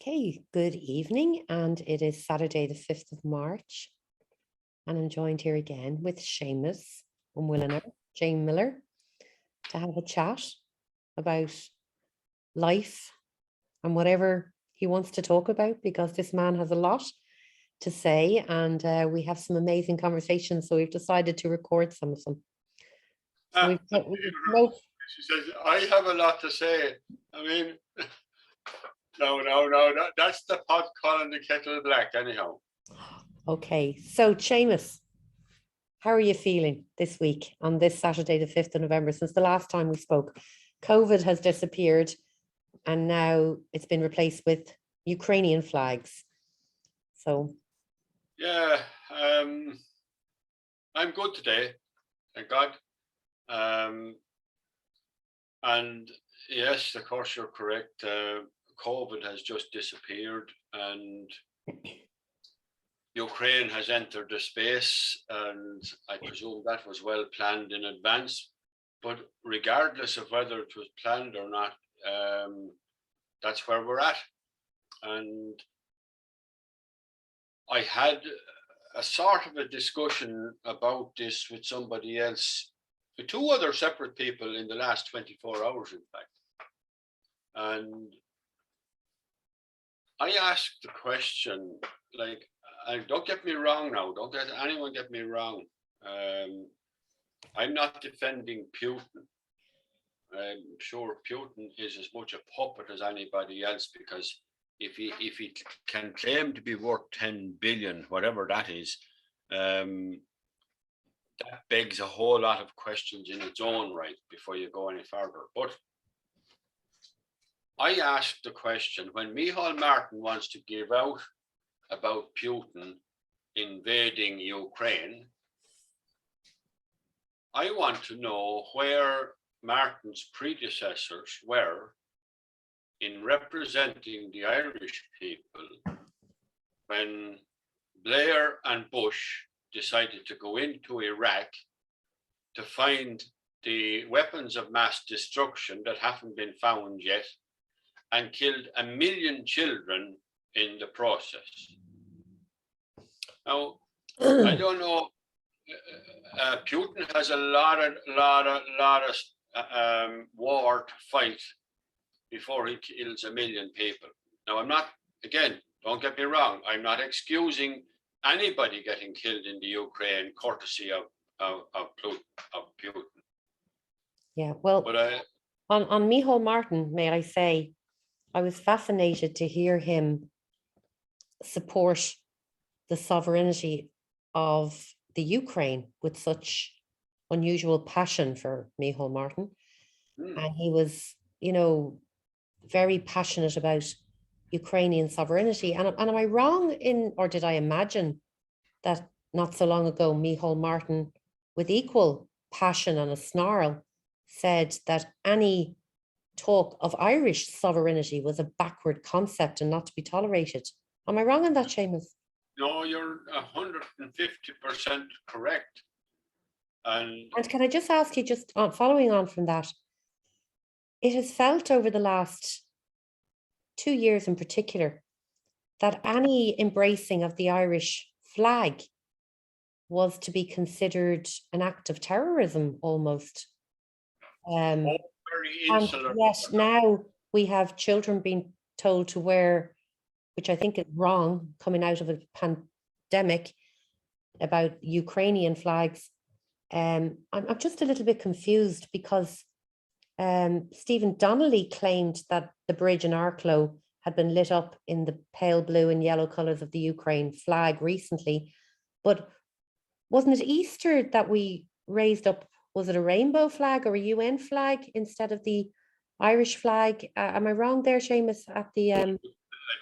Okay, good evening, and it is Saturday, the 5th of March, and I'm joined here again with Seamus Williner, Jane Miller, to have a chat about life and whatever he wants to talk about, because this man has a lot to say, and we have some amazing conversations, so we've decided to record some of them. So She says, I have a lot to say. I mean, no, that's the pot calling the kettle black anyhow. Okay, so Seamus, how are you feeling this week on this Saturday, the 5th of November? Since the last time we spoke, COVID has disappeared and now it's been replaced with Ukrainian flags. So, yeah, I'm good today, thank God. And yes, of course, you're correct. COVID has just disappeared and Ukraine has entered the space, and I presume that was well planned in advance. But regardless of whether it was planned or not, that's where we're at. And I had a sort of a discussion about this with somebody else, with two other separate people in the last 24 hours, in fact. And I asked the question, like, and don't get me wrong now, don't let anyone get me wrong. I'm not defending Putin. I'm sure Putin is as much a puppet as anybody else, because if he can claim to be worth 10 billion, whatever that is, that begs a whole lot of questions in its own right before you go any further. But I asked the question, when Micheál Martin wants to give out about Putin invading Ukraine, I want to know where Martin's predecessors were in representing the Irish people when Blair and Bush decided to go into Iraq to find the weapons of mass destruction that haven't been found yet and killed 1 million children in the process. Now, I don't know. Putin has a lot of war to fight before he kills 1 million people. Now, I'm not, again, don't get me wrong, I'm not excusing anybody getting killed in the Ukraine courtesy of Putin. yeah, well, but on Micheál Martin, may I say, I was fascinated to hear him support the sovereignty of the Ukraine with such unusual passion for Micheál Martin. And he was, very passionate about Ukrainian sovereignty. And am I wrong or did I imagine that not so long ago, Micheál Martin, with equal passion and a snarl, said that any talk of Irish sovereignty was a backward concept and not to be tolerated? Am I wrong on that, Seamus? No, you're 150% correct. And can I just ask you, just following on from that, it has felt over the last 2 years in particular that any embracing of the Irish flag was to be considered an act of terrorism almost. very insular. And yet now we have children being told to wear, which I think is wrong, coming out of a pandemic, about Ukrainian flags. I'm just a little bit confused because Stephen Donnelly claimed that the bridge in Arklow had been lit up in the pale blue and yellow colours of the Ukraine flag recently. But wasn't it Easter that we raised up, was it a rainbow flag or a UN flag instead of the Irish flag? Am I wrong there, Seamus, at the... I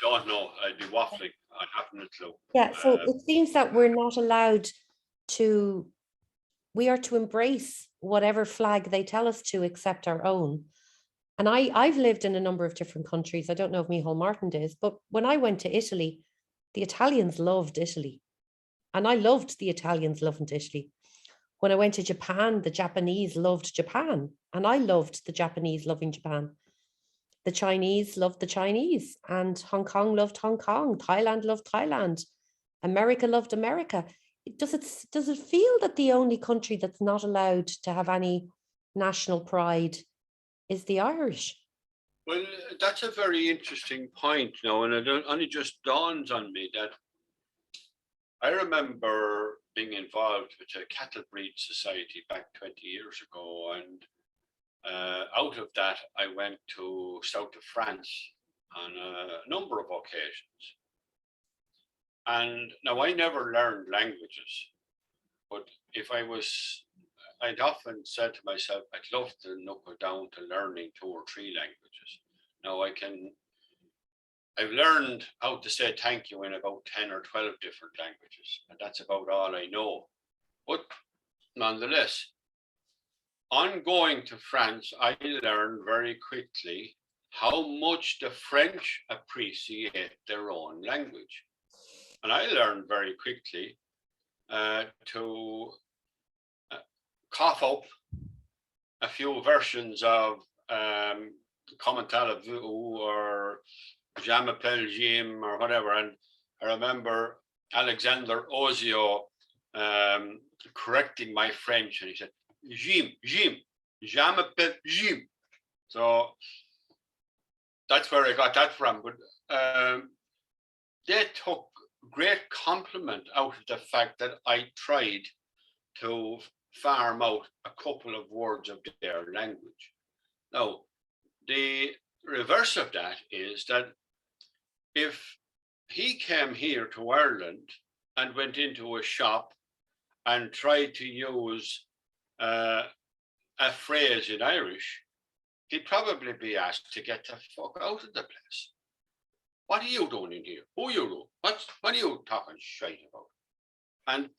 don't know. I'd be waffling. I haven't a clue. Yeah, so it seems that we're not allowed to... We are to embrace whatever flag they tell us to, except our own. And I've lived in a number of different countries. I don't know if Micheál Martin does, but when I went to Italy, the Italians loved Italy. And I loved the Italians loving Italy. When I went to Japan, the Japanese loved Japan. And I loved the Japanese loving Japan. the Chinese loved the Chinese, and Hong Kong loved Hong Kong, Thailand loved Thailand, America loved America. Does it feel that the only country that's not allowed to have any national pride is the Irish? Well, that's a very interesting point now, and it only just dawns on me that I remember being involved with a cattle breed society back 20 years ago, and out of that, I went to south of France on a number of occasions. And now I never learned languages, but I'd often said to myself, I'd love to knuckle down to learning 2 or 3 languages. Now I've learned how to say thank you in about 10 or 12 different languages, and that's about all I know. But nonetheless, on going to France, I learned very quickly how much the French appreciate their own language. And I learned very quickly to cough up a few versions of Comment allez-vous or Je m'appelle Jim or whatever. And I remember Alexander Ozio correcting my French, and he said, Jim, Je m'appelle Jim. So that's where I got that from. But they took great compliment out of the fact that I tried to farm out a couple of words of their language. Now, the reverse of that is that if he came here to Ireland and went into a shop and tried to use a phrase in Irish, he'd probably be asked to get the fuck out of the place. What are you doing in here? Who are you? What are you talking shite about? And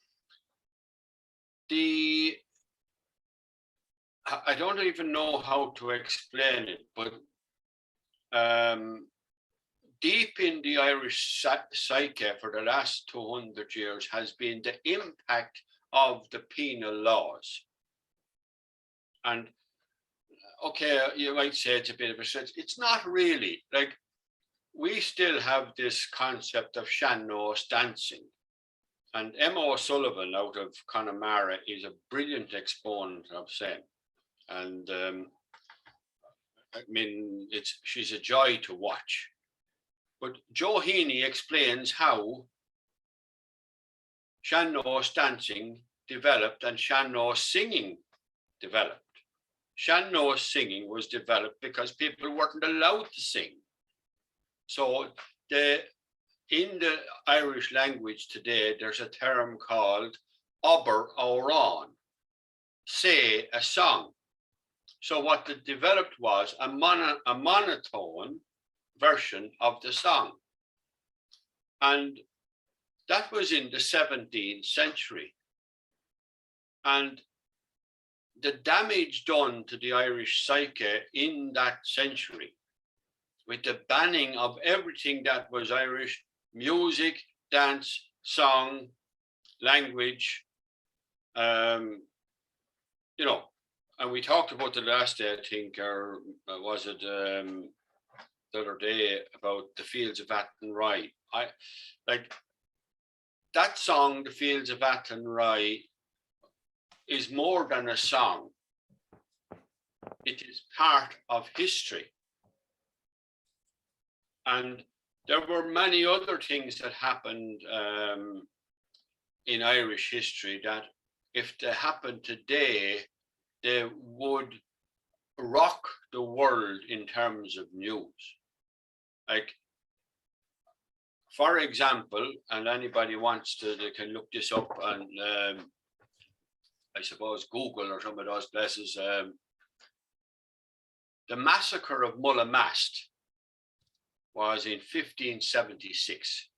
I don't even know how to explain it, but deep in the Irish psyche for the last 200 years has been the impact of the penal laws. And okay, you might say it's a bit of a stretch. It's not really. Like, we still have this concept of sean-nós dancing. And Emma O'Sullivan out of Connemara is a brilliant exponent of same. And I mean, she's a joy to watch. But Joe Heaney explains how sean-nós dancing developed and sean-nós singing developed. Sean-nós singing was developed because people weren't allowed to sing. So in the Irish language today, there's a term called obair óráin, say a song. So what it developed was a monotone version of the song. And that was in the 17th century. And the damage done to the Irish psyche in that century, with the banning of everything that was Irish, music, dance, song, language, you know, and we talked about the last day, I think, or was it the other day, about the Fields of Athenry. Like that song, the Fields of Athenry, is more than a song. It is part of history. And there were many other things that happened in Irish history that if they happened today, they would rock the world in terms of news. Like, for example, and anybody wants to, they can look this up on, I suppose, Google or some of those places. The massacre of Mullaghmast was in 1576.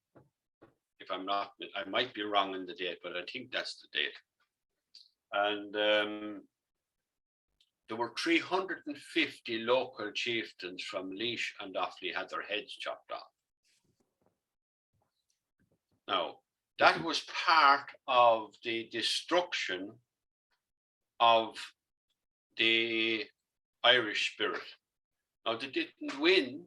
If I'm not, I might be wrong in the date, but I think that's the date. And there were 350 local chieftains from Laois and Offaly had their heads chopped off. Now, that was part of the destruction of the Irish spirit. Now, they didn't win.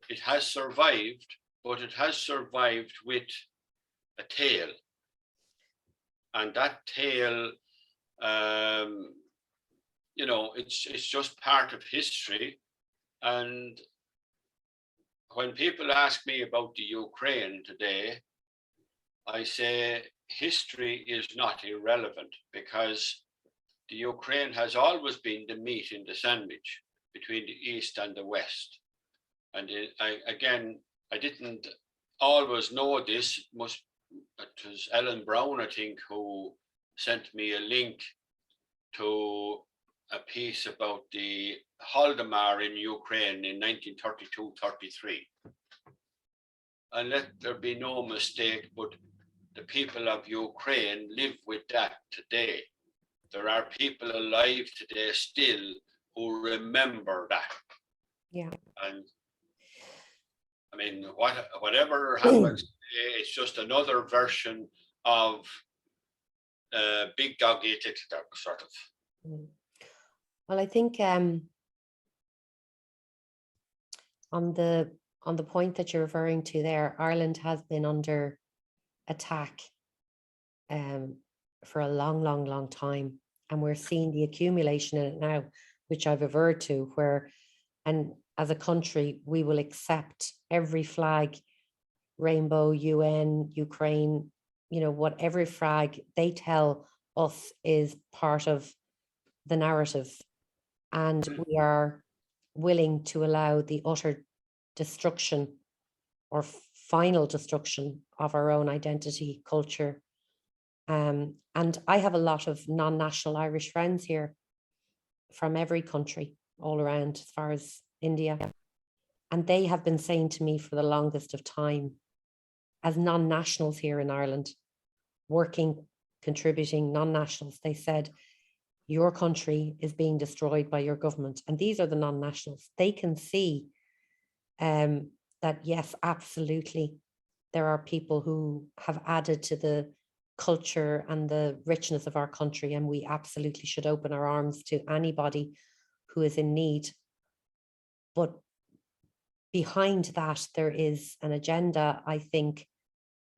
It has survived, but it has survived with a tail. And that tail, you know, it's just part of history. And when people ask me about the Ukraine today, I say history is not irrelevant, because the Ukraine has always been the meat in the sandwich between the East and the West. And I didn't always know this. It was Ellen Brown, I think, who sent me a link to a piece about the Holodomor in Ukraine in 1932-33. And let there be no mistake, but the people of Ukraine live with that today. There are people alive today still who remember that. Yeah. And I mean, whatever happens, it's just another version of big dog eat little dog, sort of. Well, I think on the point that you're referring to there, Ireland has been under attack for a long time, and we're seeing the accumulation in it now, which I've averred to, where, and as a country, we will accept every flag, rainbow, UN, Ukraine, you know, whatever flag they tell us is part of the narrative. And we are willing to allow the utter destruction or final destruction of our own identity, culture. And I have a lot of non-national Irish friends here from every country all around, as far as India. And they have been saying to me for the longest of time, as non-nationals here in Ireland, working, contributing non-nationals, they said, your country is being destroyed by your government. And these are the non-nationals. They can see that, yes, absolutely, there are people who have added to the culture and the richness of our country, and we absolutely should open our arms to anybody who is in need. But behind that, there is an agenda, I think,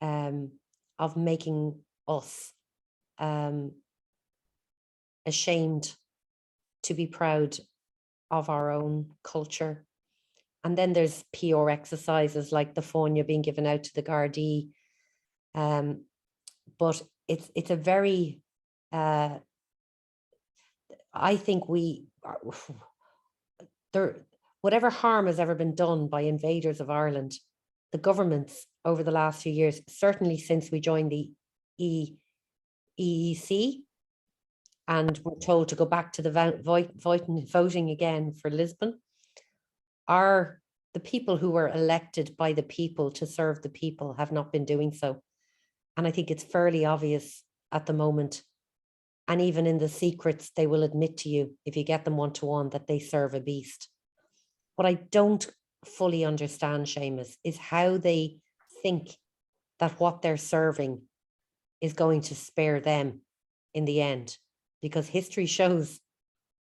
of making us ashamed to be proud of our own culture. And then there's PR exercises like the Fáinne being given out to the Gardaí. But it's a very, I think whatever harm has ever been done by invaders of Ireland, the governments over the last few years, certainly since we joined the EEC, and we're told to go back to the voting again for Lisbon, are the people who were elected by the people to serve the people have not been doing so. And I think it's fairly obvious at the moment. And even in the secrets, they will admit to you, if you get them one-to-one, that they serve a beast. What I don't fully understand, Seamus, is how they think that what they're serving is going to spare them in the end. Because history shows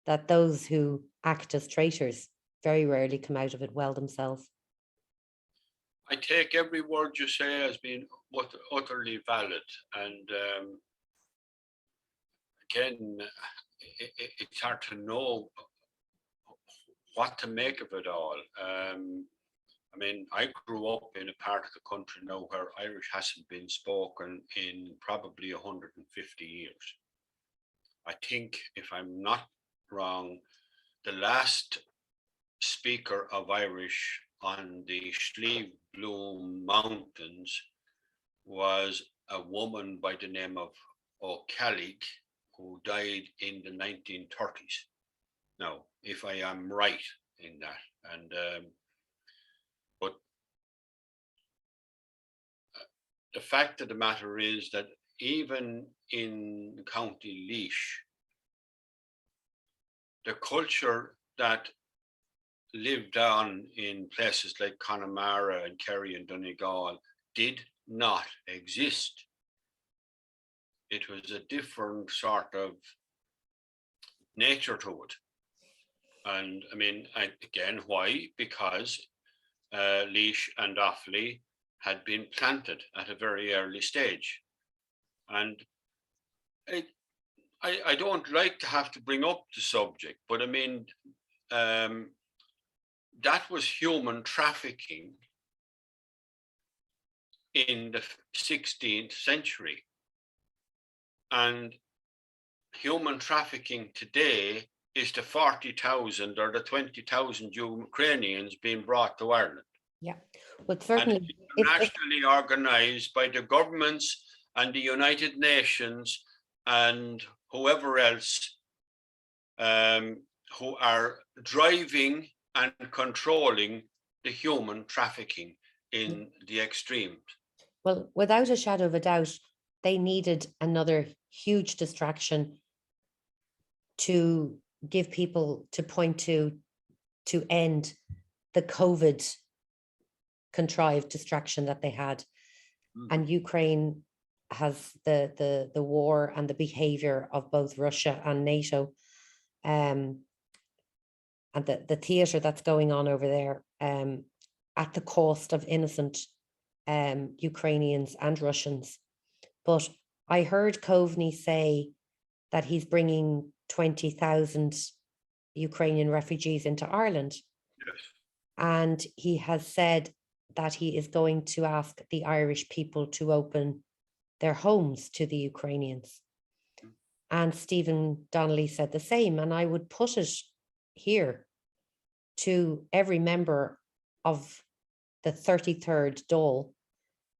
that those who act as traitors very rarely come out of it well themselves. I take every word you say as being utterly valid. And again, it's hard to know what to make of it all. I mean, I grew up in a part of the country now where Irish hasn't been spoken in probably 150 years. I think, if I'm not wrong, the last speaker of Irish on the Slieve Bloom Mountains was a woman by the name of O'Callig, who died in the 1930s. Now, if I am right in that, and but the fact of the matter is that even in County Laois, the culture that lived on in places like Connemara and Kerry and Donegal did not exist. It was a different sort of nature to it. And I mean, again, why? Because Laois and Offaly had been planted at a very early stage. And I don't like to have to bring up the subject, but I mean, that was human trafficking in the 16th century. And human trafficking today is the 40,000 or the 20,000 Ukrainians being brought to Ireland. Yeah, well, certainly. And internationally organized by the governments and the United Nations and whoever else who are driving and controlling the human trafficking in the extremes. Well, without a shadow of a doubt, they needed another huge distraction to give people to point to end the COVID contrived distraction that they had. And Ukraine has the war and the behavior of both Russia and NATO, and the theater that's going on over there, at the cost of innocent Ukrainians and Russians. But I heard Coveney say that he's bringing 20,000 Ukrainian refugees into Ireland. Yes. And he has said that he is going to ask the Irish people to open their homes to the Ukrainians. And Stephen Donnelly said the same. And I would put it here to every member of the 33rd Dáil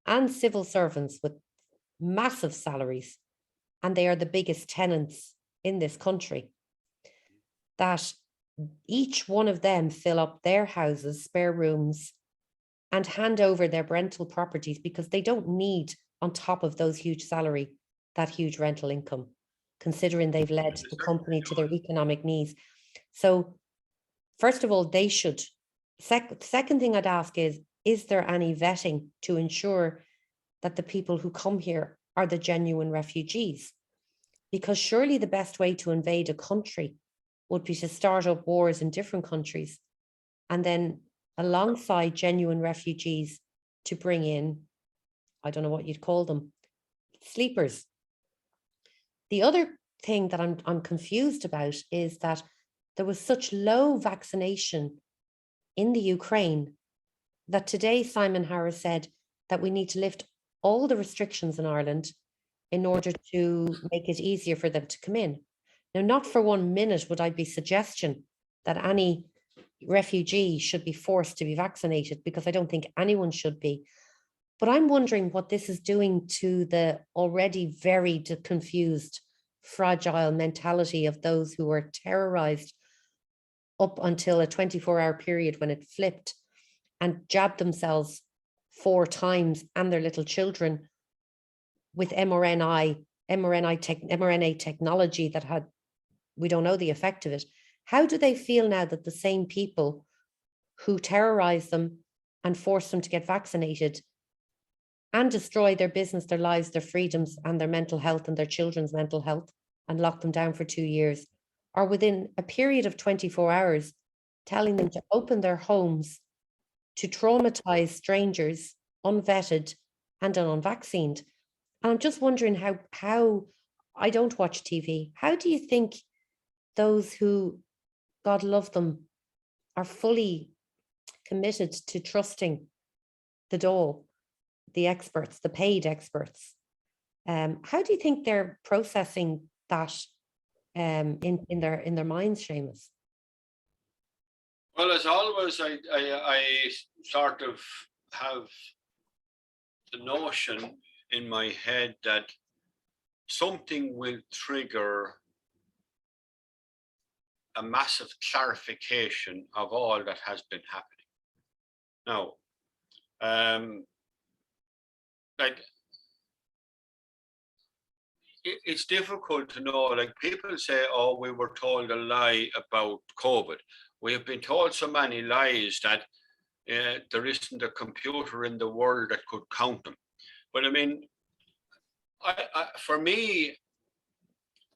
and civil servants with massive salaries, and they are the biggest tenants in this country, that each one of them fill up their houses, spare rooms, and hand over their rental properties, because they don't need, on top of those huge salary, that huge rental income, considering they've led the company to their economic needs. So first of all, they should. Second thing I'd ask is there any vetting to ensure that the people who come here are the genuine refugees? Because surely the best way to invade a country would be to start up wars in different countries, and then alongside genuine refugees to bring in, I don't know what you'd call them, sleepers. The other thing that I'm confused about is that there was such low vaccination in the Ukraine that today Simon Harris said that we need to lift all the restrictions in Ireland in order to make it easier for them to come in. Now, not for 1 minute would I be suggesting that any refugee should be forced to be vaccinated, because I don't think anyone should be. But I'm wondering what this is doing to the already very confused, fragile mentality of those who were terrorized up until a 24-hour period when it flipped, and jabbed themselves 4 times and their little children with mRNA technology that had, we don't know the effect of it. How do they feel now that the same people who terrorized them and forced them to get vaccinated and destroy their business, their lives, their freedoms, and their mental health and their children's mental health, and lock them down for 2 years, are within a period of 24 hours telling them to open their homes to traumatize strangers, unvetted and unvaccinated? And I'm just wondering how I don't watch TV. How do you think those who, God love them, are fully committed to trusting the Dáil, the experts, the paid experts? How do you think they're processing that in their minds, Seamus? Well, as always, I sort of have the notion in my head that something will trigger a massive clarification of all that has been happening. Now, like, it's difficult to know. Like, people say, oh, we were told a lie about COVID. We have been told so many lies that there isn't a computer in the world that could count them. But I mean, for me,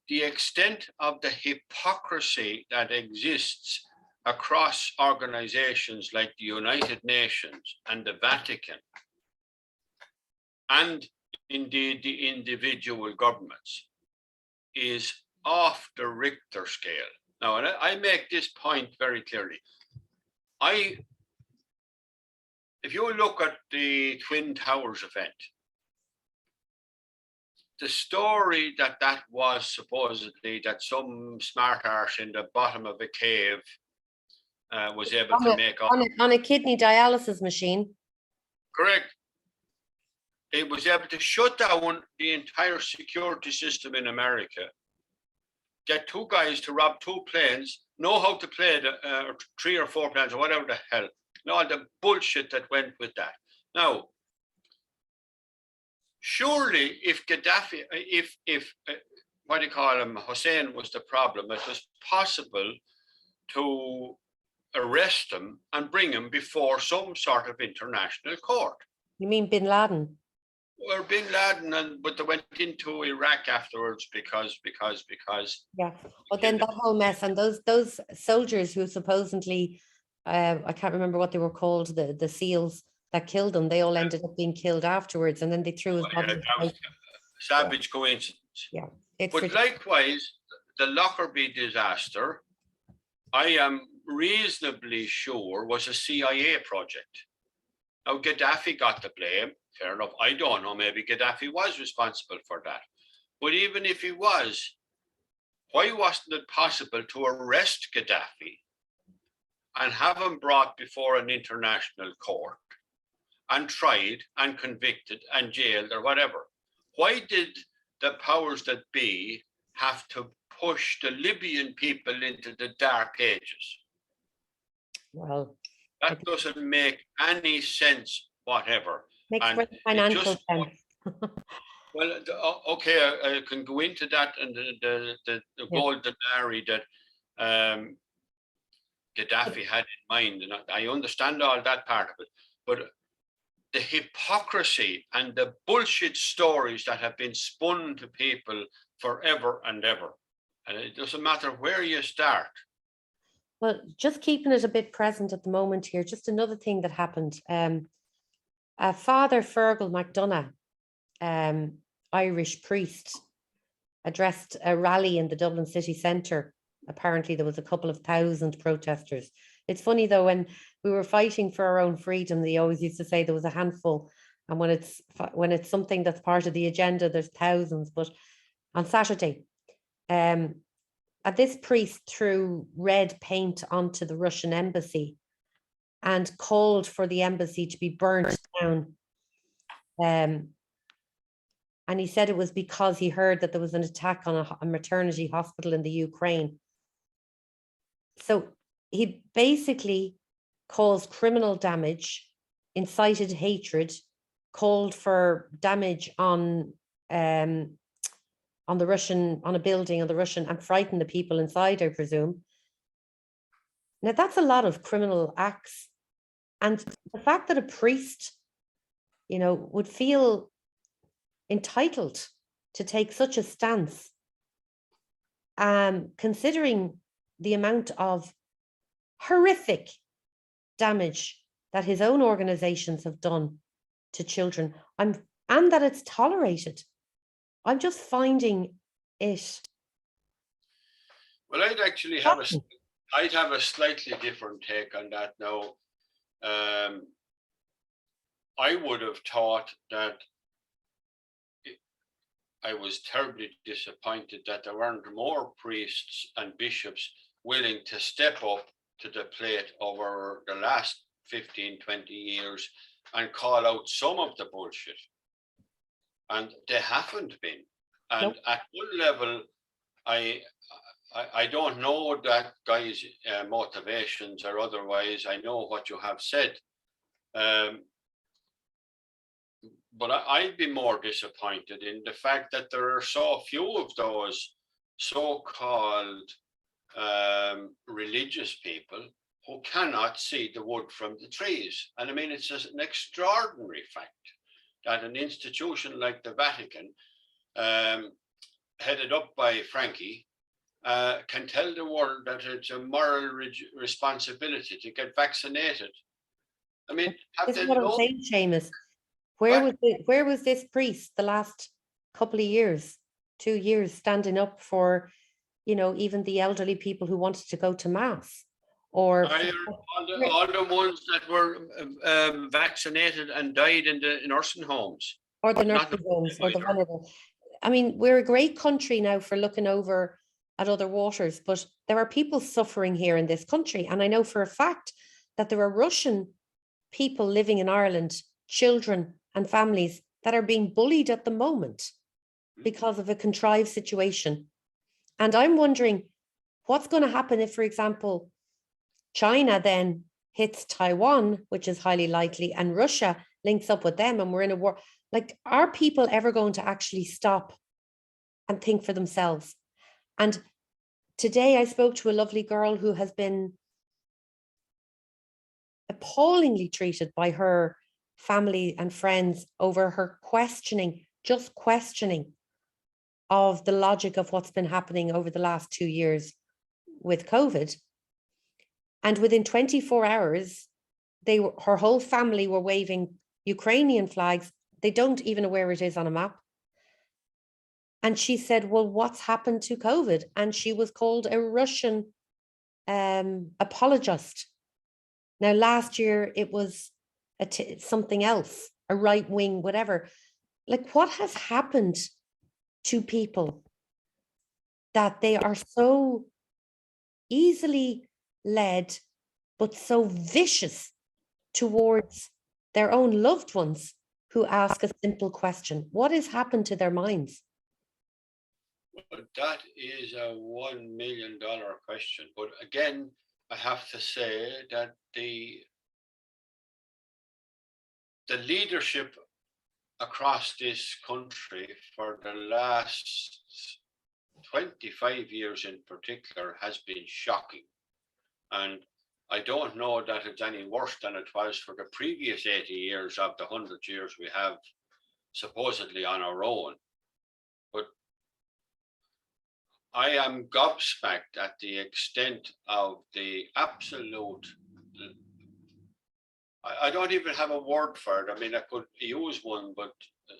the extent of the hypocrisy that exists across organizations like the United Nations and the Vatican, and indeed the individual governments, is off the Richter scale. Now, and I make this point very clearly. If you look at the Twin Towers event, the story that was supposedly that some smart arse in the bottom of a cave was able to make up on a kidney dialysis machine. Correct. It was able to shut down the entire security system in America, get two guys to rob two planes, know how to play the 3 or 4 planes or whatever the hell, and all the bullshit that went with that. Now, surely if Gaddafi, if what do you call him, Hussein was the problem, it was possible to arrest him and bring him before some sort of international court. You mean Bin Laden? Or Bin Laden, but they went into Iraq afterwards because. Yeah, but then that whole mess and those soldiers who supposedly, I can't remember what they were called, the SEALs that killed them, they all ended up being killed afterwards, and then they threw his body. Savage coincidence. Yeah, but likewise, the Lockerbie disaster, I am reasonably sure was a CIA project. Now, Gaddafi got the blame, fair enough. I don't know, maybe Gaddafi was responsible for that. But even if he was, why wasn't it possible to arrest Gaddafi and have him brought before an international court and tried and convicted and jailed or whatever? Why did the powers that be have to push the Libyan people into the dark ages? Well, that doesn't make any sense whatever. Makes financial sense. Well, okay, I can go into that and the gold denari that Gaddafi had in mind, and I understand all that part of it, but the hypocrisy and the bullshit stories that have been spun to people forever and ever, and it doesn't matter where you start. Well, just keeping it a bit present at the moment here, just another thing that happened. Father Fergal McDonough, Irish priest, addressed a rally in the Dublin city centre. Apparently there was a couple of thousand protesters. It's funny though, when we were fighting for our own freedom, they always used to say there was a handful, and when it's something that's part of the agenda, there's thousands. But on Saturday, this priest threw red paint onto the Russian embassy and called for the embassy to be burnt down. And he said it was because he heard that there was an attack on a maternity hospital in the Ukraine. So he basically caused criminal damage, incited hatred, called for damage on a building on the Russian, and frightened the people inside, I presume. Now that's a lot of criminal acts. And the fact that a priest, would feel entitled to take such a stance, considering the amount of horrific damage that his own organizations have done to children, and that it's tolerated. I'm just finding it. Well, I'd actually have a slightly different take on that now. I would have thought that I was terribly disappointed that there weren't more priests and bishops willing to step up to the plate over the last 15, 20 years and call out some of the bullshit. And they haven't been. And nope. At one level, I don't know that guy's motivations or otherwise. I know what you have said. But I'd be more disappointed in the fact that there are so few of those so-called religious people who cannot see the wood from the trees. And I mean, it's an extraordinary fact that an institution like the Vatican, headed up by Frankie, can tell the world that it's a moral responsibility to get vaccinated. I mean, have This they is what I'm no? saying, Seamus. What? Where was this priest the last couple of years, 2 years, standing up for, you know, even the elderly people who wanted to go to mass, or All the ones that were vaccinated and died in the nursing homes, or the but not nursing homes, or the either. vulnerable. I mean, we're a great country now for looking over at other waters, but there are people suffering here in this country. And I know for a fact that there are Russian people living in Ireland, children and families that are being bullied at the moment because of a contrived situation. And I'm wondering what's going to happen if, for example, China then hits Taiwan, which is highly likely, and Russia links up with them and we're in a war. Like, are people ever going to actually stop and think for themselves? And today I spoke to a lovely girl who has been appallingly treated by her family and friends over her just questioning of the logic of what's been happening over the last 2 years with COVID. And within 24 hours, her whole family were waving Ukrainian flags. They don't even know where it is on a map. And she said, well, what's happened to COVID? And she was called a Russian apologist. Now, last year, it was something else, a right wing, whatever. Like, what has happened to people that they are so easily led, but so vicious towards their own loved ones who ask a simple question? What has happened to their minds? Well, that is a $1 million question. But again, I have to say that the leadership across this country for the last 25 years in particular has been shocking. And I don't know that it's any worse than it was for the previous 80 years of the 100 years we have supposedly on our own. But I am gobsmacked at the extent of the absolute, I don't even have a word for it. I mean, I could use one, but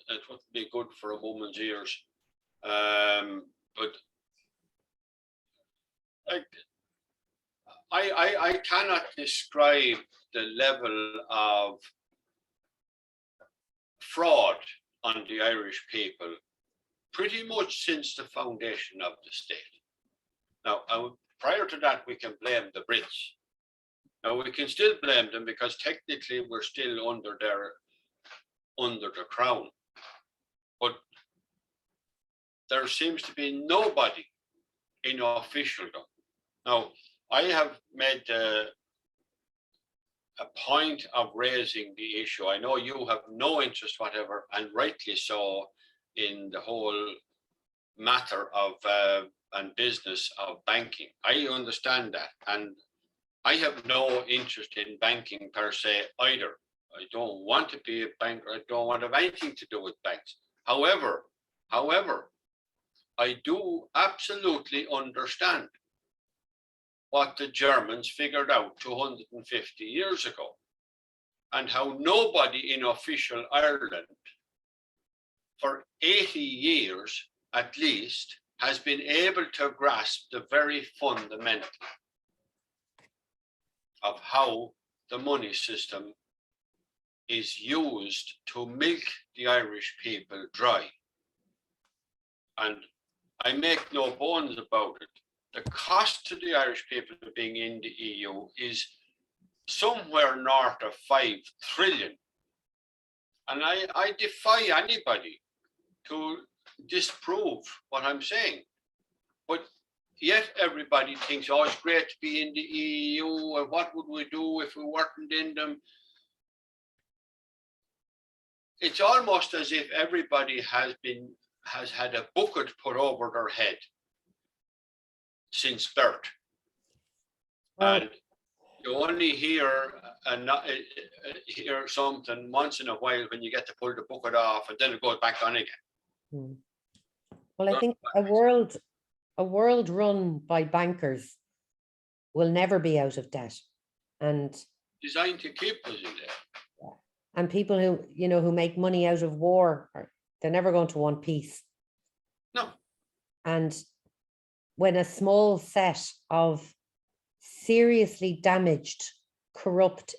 it wouldn't be good for a woman's ears. But I cannot describe the level of fraud on the Irish people pretty much since the foundation of the state. Now, prior to that, we can blame the Brits. Now, we can still blame them because technically we're still under the crown. But there seems to be nobody in officialdom. Now, I have made a point of raising the issue. I know you have no interest whatever, and rightly so, in the whole matter of and business of banking. I understand that, and I have no interest in banking per se either. I don't want to be a banker. I don't want to have anything to do with banks. However, I do absolutely understand what the Germans figured out 250 years ago, and how nobody in official Ireland for 80 years at least has been able to grasp the very fundamental of how the money system is used to milk the Irish people dry. And I make no bones about it. The cost to the Irish people of being in the EU is somewhere north of 5 trillion. And I defy anybody to disprove what I'm saying. But yet everybody thinks, oh, it's great to be in the EU, and what would we do if we weren't in them? It's almost as if everybody has had a bucket put over their head since birth. Well, and you only hear something once in a while when you get to pull the bucket off, and then it goes back on again. Well, I think a world a world run by bankers will never be out of debt. And designed to keep us in there. And people who, who make money out of war, they're never going to want peace. No. And when a small set of seriously damaged, corrupt,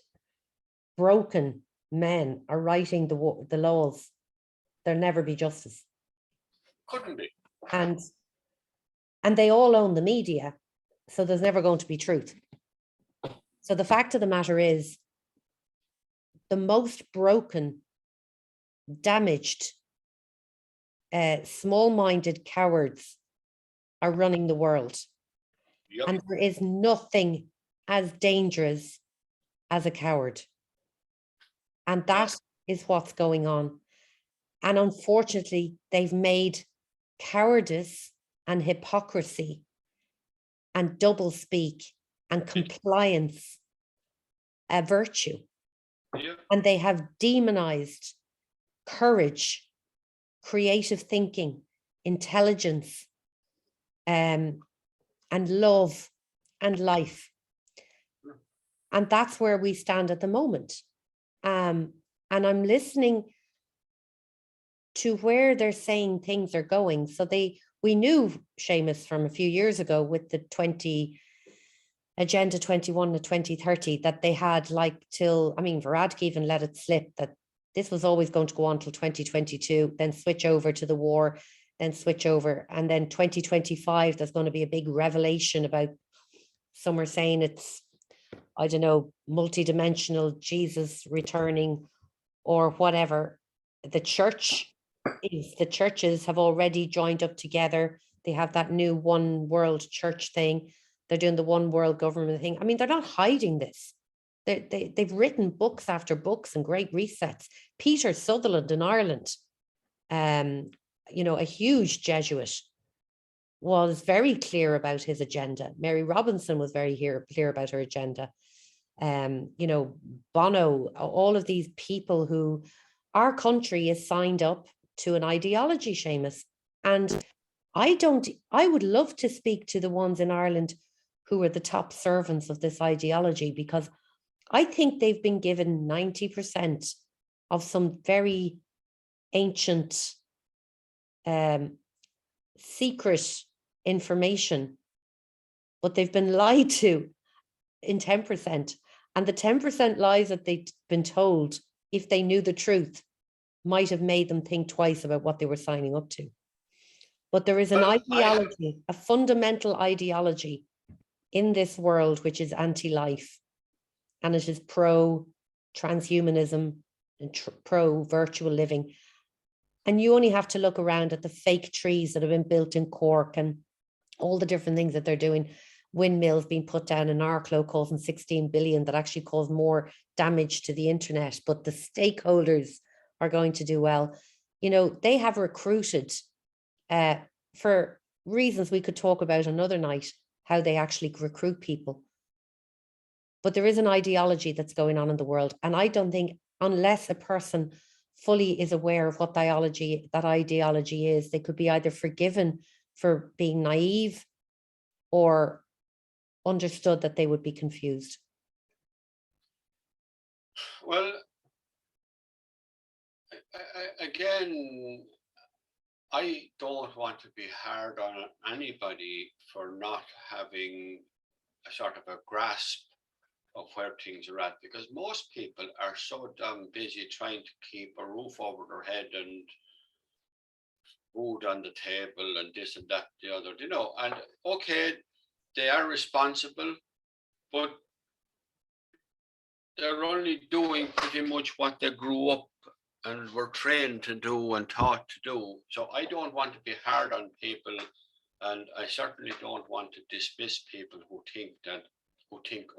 broken men are writing the laws, there'll never be justice. Couldn't be. And they all own the media, so there's never going to be truth. So the fact of the matter is, the most broken, damaged, small-minded cowards are running the world. Yep. And there is nothing as dangerous as a coward. And that is what's going on. And unfortunately, they've made cowardice and hypocrisy and doublespeak and compliance a virtue. Yeah. And they have demonized courage, creative thinking, intelligence, and love and life. And that's where we stand at the moment. And I'm listening to where they're saying things are going. So we knew, Seamus, from a few years ago with the Agenda 21 to 2030, that they had Varadkar even let it slip that this was always going to go on till 2022, then switch over to the war, then switch over. And then 2025, there's going to be a big revelation about, some are saying it's, I don't know, multidimensional Jesus returning or whatever. The churches have already joined up together. They have that new one world church thing. They're doing the one world government thing. I mean, they're not hiding this. They've written books after books and great resets. Peter Sutherland in Ireland, a huge Jesuit, was very clear about his agenda. Mary Robinson was very clear about her agenda. Bono, all of these people who our country is signed up to an ideology, Seamus. And I would love to speak to the ones in Ireland who are the top servants of this ideology, because I think they've been given 90% of some very ancient, secret information, but they've been lied to in 10%. And the 10% lies that they've been told, if they knew the truth, might have made them think twice about what they were signing up to. But there is an ideology, a fundamental ideology in this world, which is anti-life. And it is pro-transhumanism and pro-virtual living. And you only have to look around at the fake trees that have been built in Cork and all the different things that they're doing. Windmills being put down in Arklow causing 16 billion that actually cause more damage to the internet. But the stakeholders are going to do well. They have recruited, for reasons we could talk about another night, how they actually recruit people. But there is an ideology that's going on in the world. And I don't think, unless a person fully is aware of what that ideology is, they could be either forgiven for being naive or understood that they would be confused. Well, again, I don't want to be hard on anybody for not having a sort of a grasp of where things are at, because most people are so damn busy trying to keep a roof over their head and food on the table and this and that, the other, and okay, they are responsible, but they're only doing pretty much what they grew up and were trained to do and taught to do. So I don't want to be hard on people, and I certainly don't want to dismiss people who think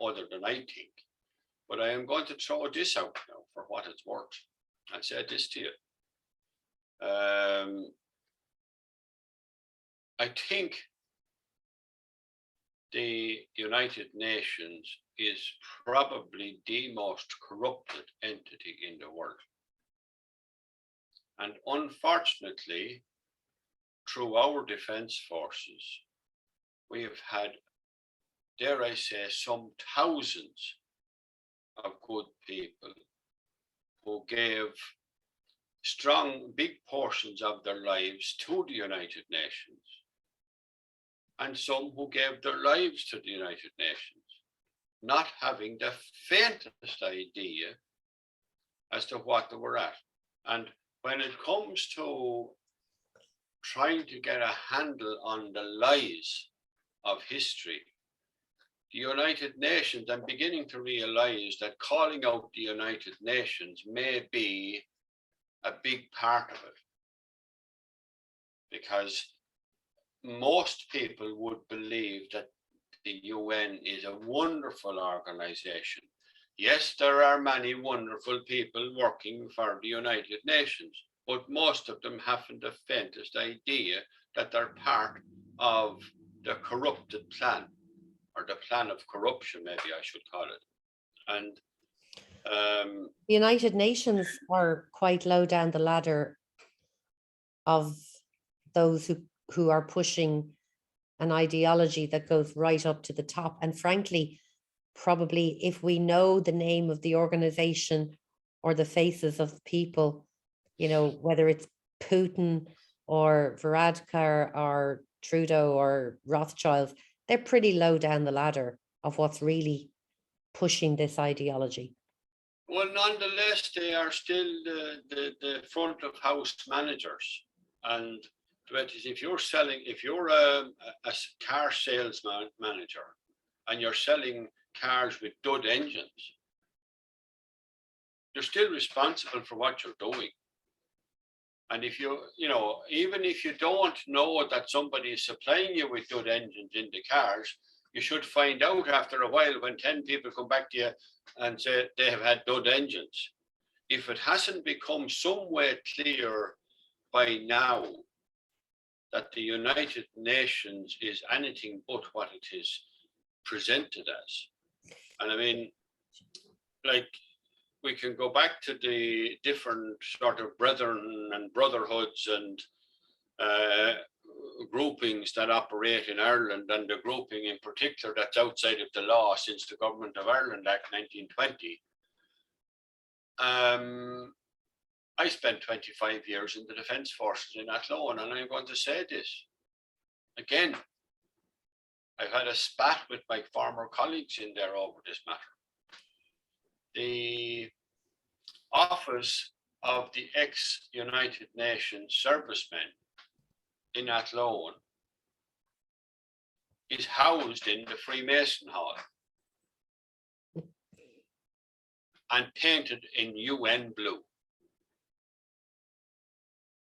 other than I think. But I am going to throw this out now for what it's worth and say this to you. I think the United Nations is probably the most corrupted entity in the world. And unfortunately, through our defense forces, we have had, dare I say, some thousands of good people who gave strong, big portions of their lives to the United Nations, and some who gave their lives to the United Nations, not having the faintest idea as to what they were at. And when it comes to trying to get a handle on the lies of history, the United Nations, I'm beginning to realize that calling out the United Nations may be a big part of it, because most people would believe that the UN is a wonderful organization. Yes, there are many wonderful people working for the United Nations, but most of them haven't the faintest idea that they're part of the corrupted plan, or the plan of corruption, maybe I should call it. And the United Nations are quite low down the ladder of those who are pushing an ideology that goes right up to the top. And frankly, probably if we know the name of the organization or the faces of people, you know, whether it's Putin or Varadkar or Trudeau or Rothschild, they're pretty low down the ladder of what's really pushing this ideology. Well, nonetheless, they are still the front of house managers. And if you're a car salesman manager and you're selling cars with dud engines, you're still responsible for what you're doing. And if even if you don't know that somebody is supplying you with dud engines in the cars, you should find out after a while when 10 people come back to you and say they have had dud engines. If it hasn't become somewhere clear by now that the United Nations is anything but what it is presented as. And I mean, like, we can go back to the different sort of brethren and brotherhoods and groupings that operate in Ireland, and the grouping in particular that's outside of the law since the Government of Ireland Act 1920. I spent 25 years in the Defence Forces in Athlone, and I'm going to say this again. I've had a spat with my former colleagues in there over this matter. The office of the ex-United Nations servicemen in Athlone is housed in the Freemason Hall and painted in UN blue.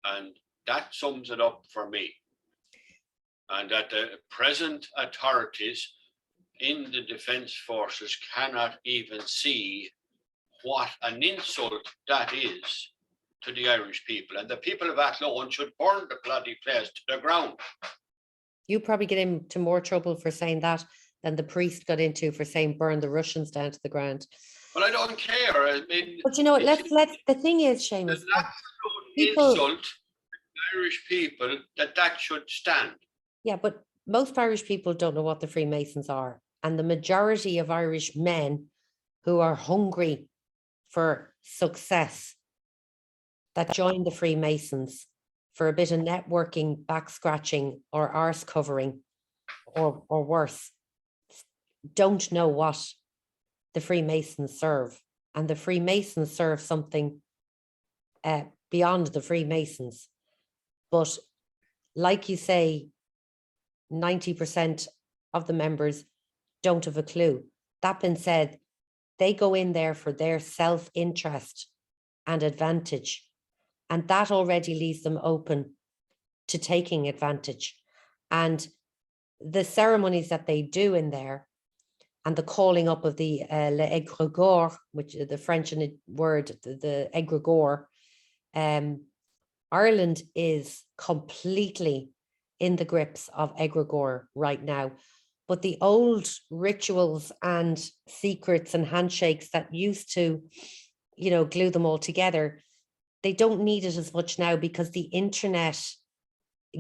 And that sums it up for me. And that the present authorities in the Defence Forces cannot even see what an insult that is to the Irish people. And the people of Athlone should burn the bloody place to the ground. You probably get into more trouble for saying that than the priest got into for saying burn the Russians down to the ground. Well, I don't care. I mean, but you know, let's the thing is, Seamus, people insult the Irish people that should stand. Yeah, but most Irish people don't know what the Freemasons are. And the majority of Irish men who are hungry for success that join the Freemasons for a bit of networking, back scratching, or arse covering, or worse, don't know what the Freemasons serve. And the Freemasons serve something beyond the Freemasons. But like you say, 90% of the members don't have a clue. That being said, they go in there for their self-interest and advantage. And that already leaves them open to taking advantage. And the ceremonies that they do in there and the calling up of the l'égregore, which is the French word, the egregore, Ireland is completely in the grips of egregore right now. But the old rituals and secrets and handshakes that used to, you know, glue them all together, they don't need it as much now because the internet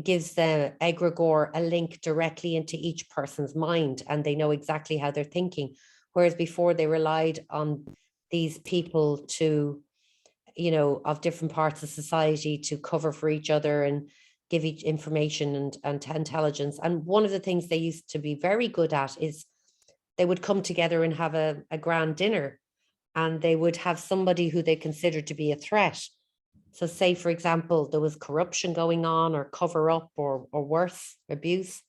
gives the egregore a link directly into each person's mind, and they know exactly how they're thinking. Whereas before they relied on these people to, you know, of different parts of society to cover for each other and give each information and intelligence. And one of the things they used to be very good at is they would come together and have a grand dinner, and they would have somebody who they considered to be a threat. So say, for example, there was corruption going on or cover up or worse, abuse,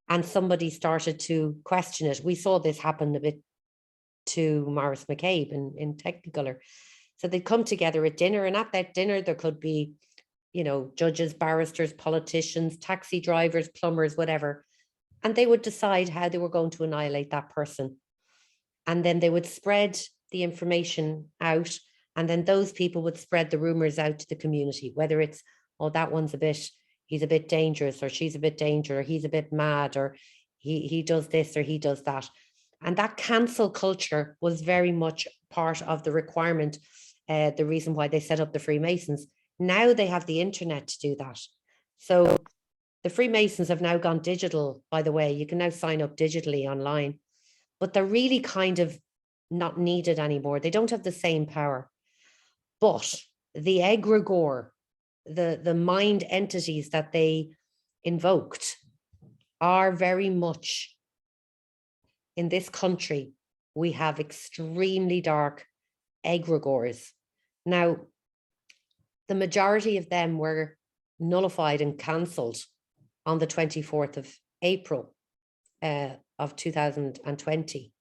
and somebody started to question it. We saw this happen a bit to Maurice McCabe in Technicolor. So they'd come together at dinner, and at that dinner, there could be, you know, judges, barristers, politicians, taxi drivers, plumbers, whatever. And they would decide how they were going to annihilate that person. And then they would spread the information out. And then those people would spread the rumors out to the community, whether it's, oh, that one's he's a bit dangerous, or she's a bit dangerous, or he's a bit mad, or he does this or he does that. And that cancel culture was very much part of the requirement, the reason why they set up the Freemasons. Now they have the internet to do that. So the Freemasons have now gone digital, by the way. You can now sign up digitally online, but they're really kind of not needed anymore. They don't have the same power. But the egregore, the mind entities that they invoked, are very much, in this country, we have extremely dark egregores. Now, the majority of them were nullified and cancelled on the 24th of April of 2020.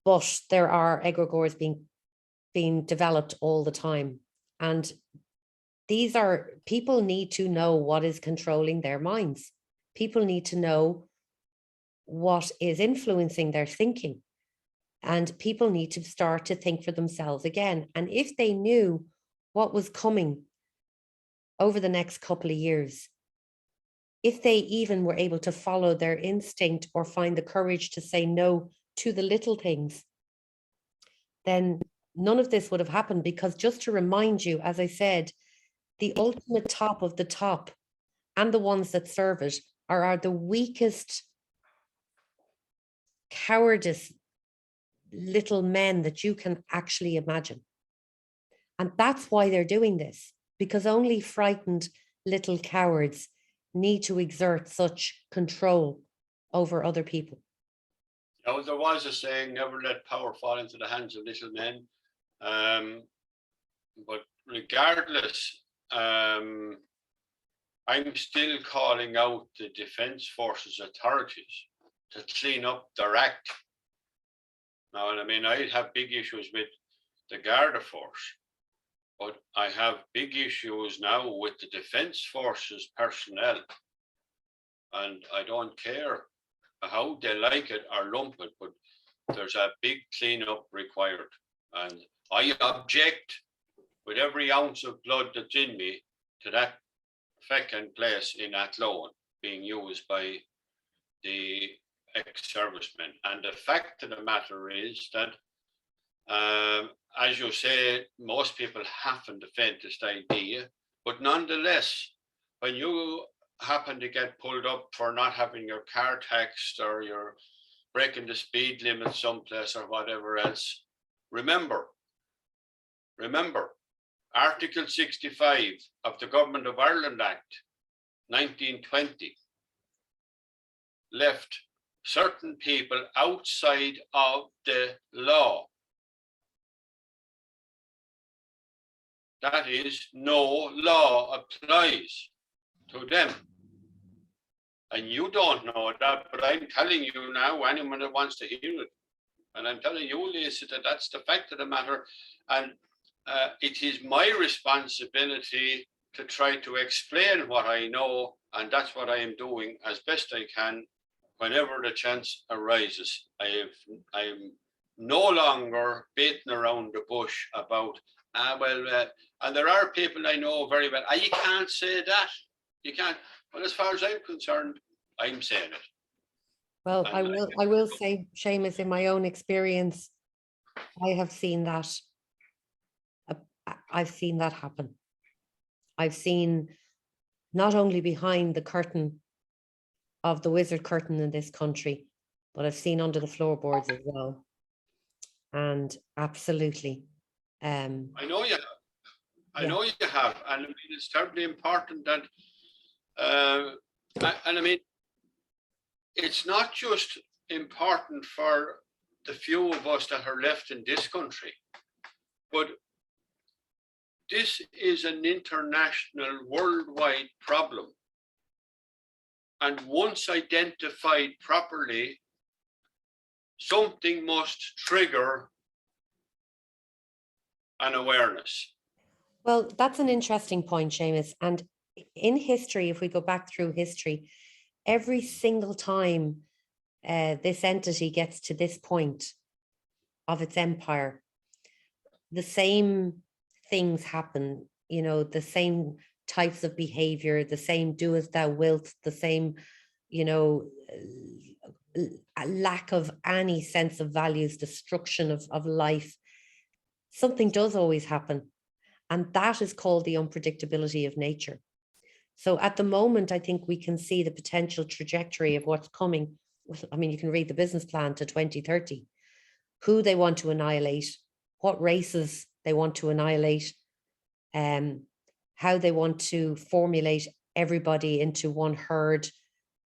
But there are egregores being developed all the time. And these are, people need to know what is controlling their minds. People need to know what is influencing their thinking. And people need to start to think for themselves again. And if they knew what was coming over the next couple of years, if they even were able to follow their instinct or find the courage to say no to the little things, then none of this would have happened. Because just to remind you, as I said, the ultimate top of the top and the ones that serve it are the weakest, cowardice little men that you can actually imagine. And that's why they're doing this, because only frightened little cowards need to exert such control over other people. Now, there was a saying, never let power fall into the hands of little men. But regardless, I'm still calling out the Defence Forces authorities to clean up their act. Now, I mean, I have big issues with the Garda Force, but I have big issues now with the Defence Forces personnel. And I don't care how they like it or lump it, but there's a big cleanup required. And I object with every ounce of blood that's in me to that feckin' place in Athlone being used by the ex-servicemen. And the fact of the matter is that, as you say, most people haven't the faintest idea, but nonetheless, when you happen to get pulled up for not having your car taxed, or you're breaking the speed limit someplace or whatever else, remember, Article 65 of the Government of Ireland Act 1920 left certain people outside of the law. That is, no law applies to them. And you don't know that, but I'm telling you now, anyone that wants to hear it, and I'm telling you, Lisa, that that's the fact of the matter. And it is my responsibility to try to explain what I know, and that's what I am doing as best I can whenever the chance arises. I'm no longer beating around the bush about, and there are people I know very well, you can't say that, you can't. Well, as far as I'm concerned, I'm saying it. Well, I will say, Seamus, in my own experience, I have seen that. I've seen that happen. I've seen not only behind the curtain of the wizard curtain in this country, but I've seen under the floorboards as well. And absolutely. I know you have. I know you have. And I mean, it's terribly important that, and I mean, it's not just important for the few of us that are left in this country, but this is an international, worldwide problem. And once identified properly, something must trigger an awareness. Well, that's an interesting point, Seamus. And in history, if we go back through history, every single time this entity gets to this point of its empire, the same things happen, you know, the same types of behavior, the same do as thou wilt, the same, you know, lack of any sense of values, destruction of life. Something does always happen. And that is called the unpredictability of nature. So at the moment, I think we can see the potential trajectory of what's coming. I mean, you can read the business plan to 2030, who they want to annihilate, what races they want to annihilate, how they want to formulate everybody into one herd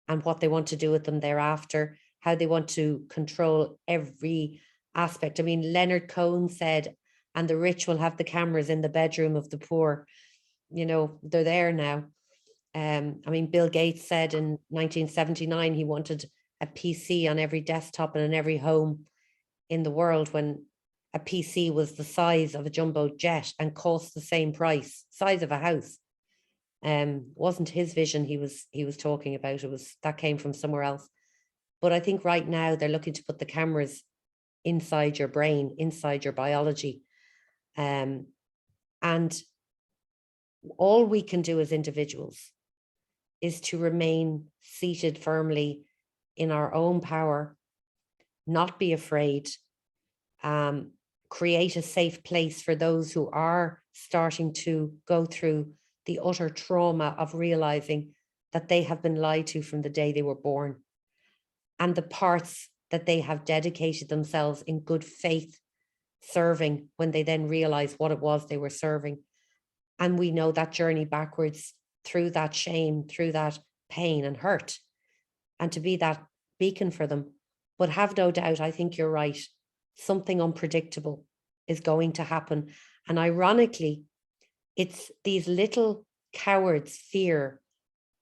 and what they want to do with them thereafter, how they want to control every aspect. I mean, Leonard Cohen said, and the rich will have the cameras in the bedroom of the poor. You know, they're there now. I mean, Bill Gates said in 1979 he wanted a PC on every desktop and in every home in the world, when a PC was the size of a jumbo jet and cost the same price, size of a house. Wasn't his vision he was talking about. It was, that came from somewhere else. But I think right now they're looking to put the cameras inside your brain, inside your biology. And all we can do as individuals is to remain seated firmly in our own power, not be afraid, create a safe place for those who are starting to go through the utter trauma of realizing that they have been lied to from the day they were born, and the parts that they have dedicated themselves in good faith serving when they then realize what it was they were serving. And we know that journey backwards through that shame, through that pain and hurt, and to be that beacon for them. But have no doubt, I think you're right. Something unpredictable is going to happen. And ironically, it's these little cowards' fear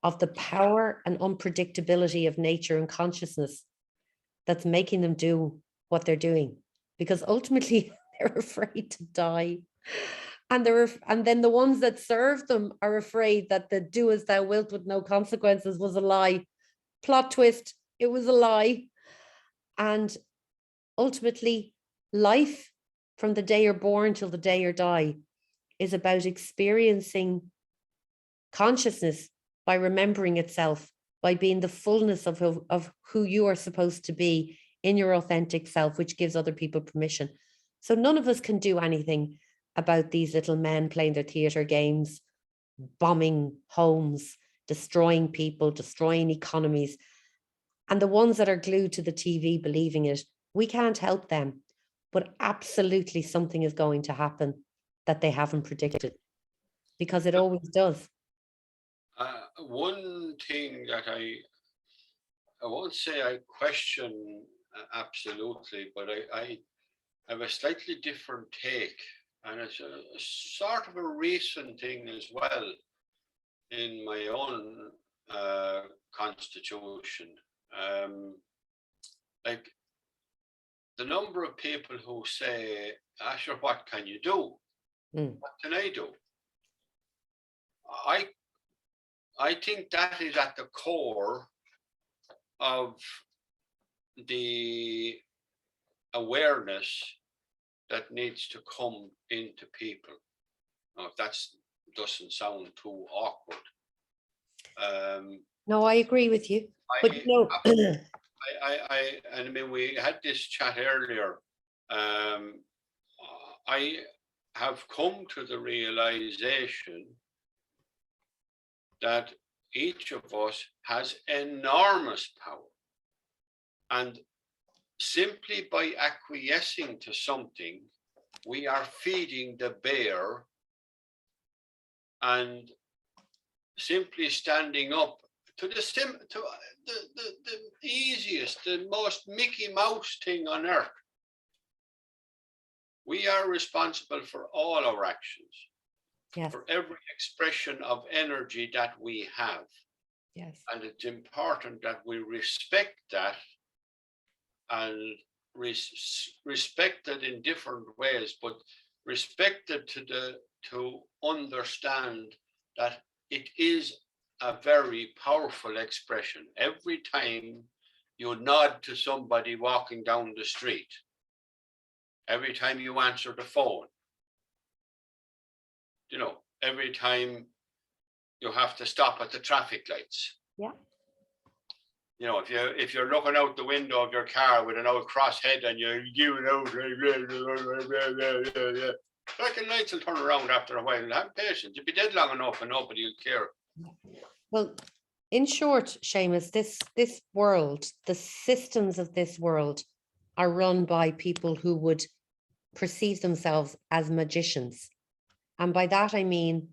of the power and unpredictability of nature and consciousness that's making them do what they're doing, because ultimately they're afraid to die. And then the ones that serve them are afraid that the do as thou wilt with no consequences was a lie. Plot twist, it was a lie. And ultimately, life from the day you're born till the day you die is about experiencing consciousness by remembering itself, by being the fullness of who you are supposed to be in your authentic self, which gives other people permission. So none of us can do anything about these little men playing their theater games, bombing homes, destroying people, destroying economies. And the ones that are glued to the TV believing it, we can't help them. But absolutely something is going to happen that they haven't predicted, because it always does. One thing that I won't say I question absolutely, but I have a slightly different take, and it's a sort of a recent thing as well in my own constitution. Like the number of people who say, Asher, what can you do? What can I do? I think that is at the core of the awareness that needs to come into people. Now, if that doesn't sound too awkward. No, I agree with you. But no. I mean, we had this chat earlier. I have come to the realization that each of us has enormous power. And simply by acquiescing to something, we are feeding the bear, and simply standing up to the easiest, the most Mickey Mouse thing on earth. We are responsible for all our actions, Yes. for every expression of energy that we have. Yes. And it's important that we respect that, and respect it in different ways, but respect it to understand that it is a very powerful expression. Every time you nod to somebody walking down the street, every time you answer the phone, you know, every time you have to stop at the traffic lights. Yeah. You know, if you're looking out the window of your car with an old cross head and you're giving out, fucking lights will turn around after a while. Have patience. You'll be dead long enough and nobody will care. Well, in short, Seamus, this world, the systems of this world are run by people who would perceive themselves as magicians. And by that, I mean,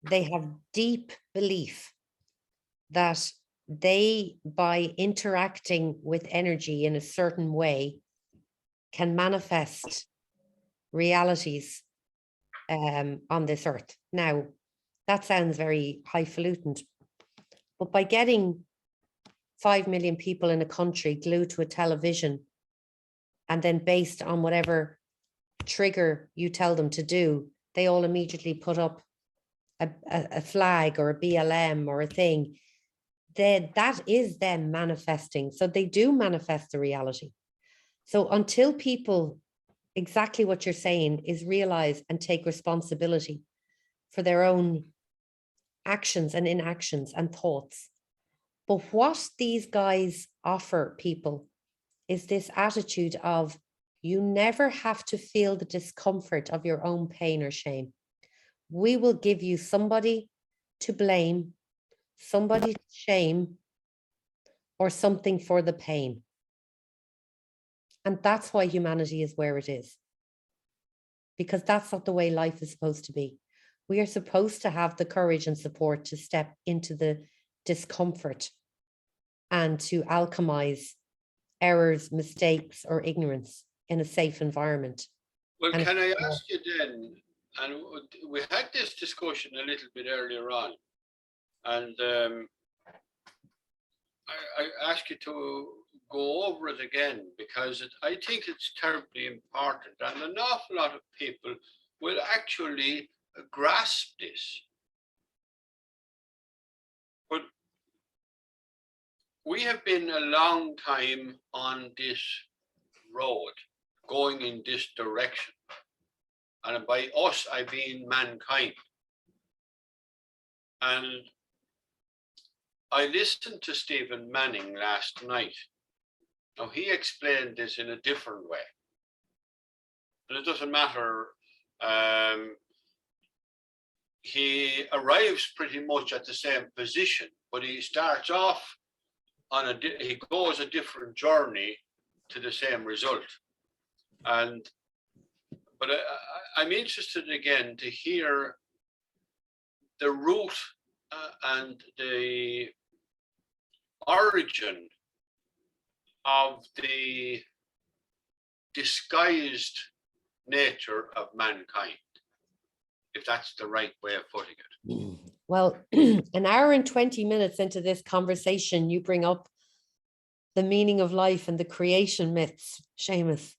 they have deep belief that they, by interacting with energy in a certain way, can manifest realities on this earth. Now, that sounds very highfalutin, but by getting 5 million people in a country glued to a television, and then based on whatever trigger you tell them to do, they all immediately put up a flag or a BLM or a thing, that is them manifesting. So they do manifest the reality. So until people, exactly what you're saying, is realize and take responsibility for their own actions and inactions and thoughts. But what these guys offer people is this attitude of, you never have to feel the discomfort of your own pain or shame. We will give you somebody to blame, somebody to shame, or something for the pain. And that's why humanity is where it is. Because that's not the way life is supposed to be. We are supposed to have the courage and support to step into the discomfort and to alchemize errors, mistakes, or ignorance in a safe environment. Well, can I ask you then, and we had this discussion a little bit earlier on, and I ask you to go over it again, because I think it's terribly important, and an awful lot of people will actually grasp this. But we have been a long time on this road, going in this direction. And by us, I mean mankind. And I listened to Stephen Manning last night. Now, he explained this in a different way. And it doesn't matter. He arrives pretty much at the same position, but he starts off on he goes a different journey to the same result. But I'm interested again to hear the root and the origin of the disguised nature of mankind, if that's the right way of putting it. Well, an hour and 20 minutes into this conversation, you bring up the meaning of life and the creation myths, Seamus.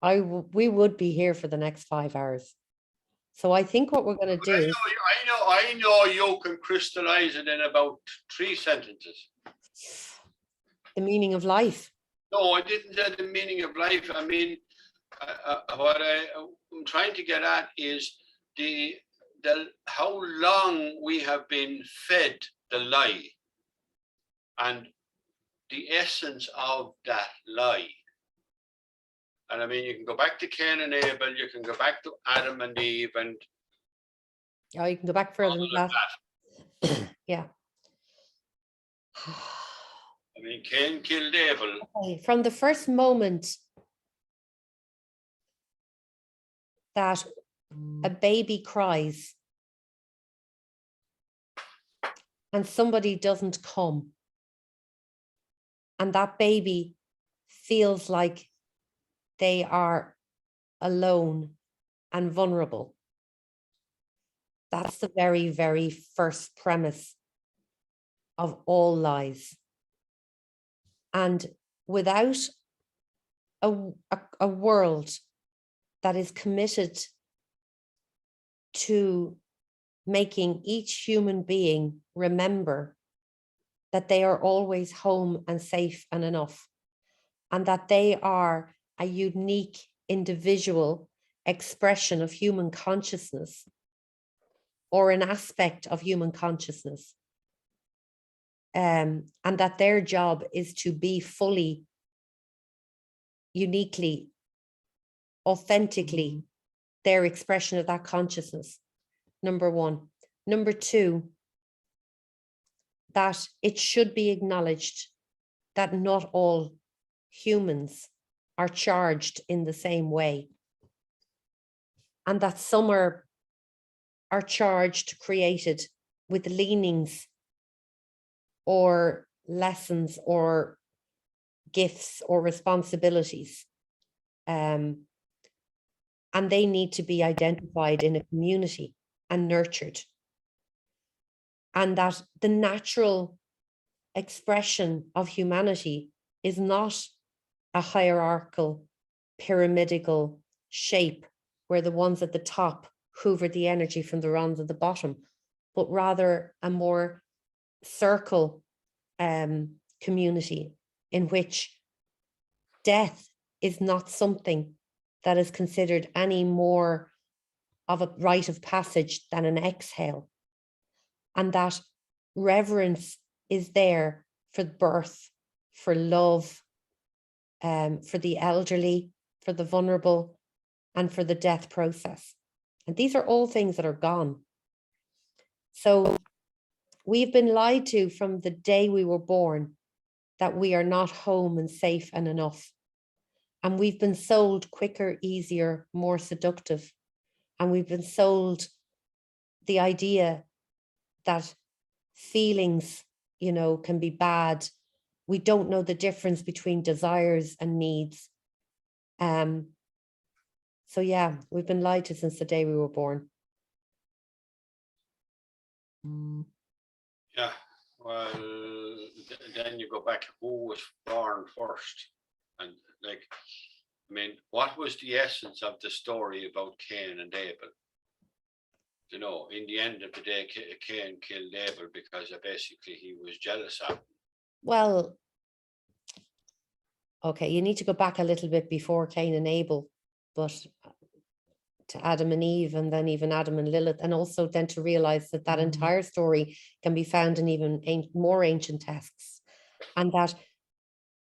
We would be here for the next 5 hours. So I think what we're going to do. I know you can crystallize it in about 3 sentences. The meaning of life. No, I didn't say the meaning of life. I mean, what I'm trying to get at is how long we have been fed the lie, and the essence of that lie. And I mean, you can go back to Cain and Abel, you can go back to Adam and Eve, and you can go back further than that. Yeah. I mean, Cain killed Abel. Okay, from the first moment that a baby cries and somebody doesn't come, and that baby feels like they are alone and vulnerable, that's the very, very first premise of all lies. And without a world that is committed to making each human being remember that they are always home and safe and enough, and that they are a unique individual expression of human consciousness, or an aspect of human consciousness, and that their job is to be fully, uniquely, authentically their expression of that consciousness, number one. Number two, that it should be acknowledged that not all humans are charged in the same way, and that some are charged, created with leanings or lessons or gifts or responsibilities, and they need to be identified in a community and nurtured, and that the natural expression of humanity is not a hierarchical, pyramidal shape where the ones at the top hoover the energy from the ones at the bottom, but rather a more circle community in which death is not something that is considered any more of a rite of passage than an exhale, and that reverence is there for birth, for love, for the elderly, for the vulnerable, and for the death process. And these are all things that are gone. So we've been lied to from the day we were born that we are not home and safe and enough. And we've been sold quicker, easier, more seductive. And we've been sold the idea that feelings, can be bad. We don't know the difference between desires and needs. So yeah, we've been lied to since the day we were born. Yeah, well, then you go back, who was born first? And like, I mean, what was the essence of the story about Cain and Abel? In the end of the day, Cain killed Abel because basically he was jealous of him. Well, okay, you need to go back a little bit before Cain and Abel, but to Adam and Eve, and then even Adam and Lilith, and also then to realize that that entire story can be found in even more ancient texts, and that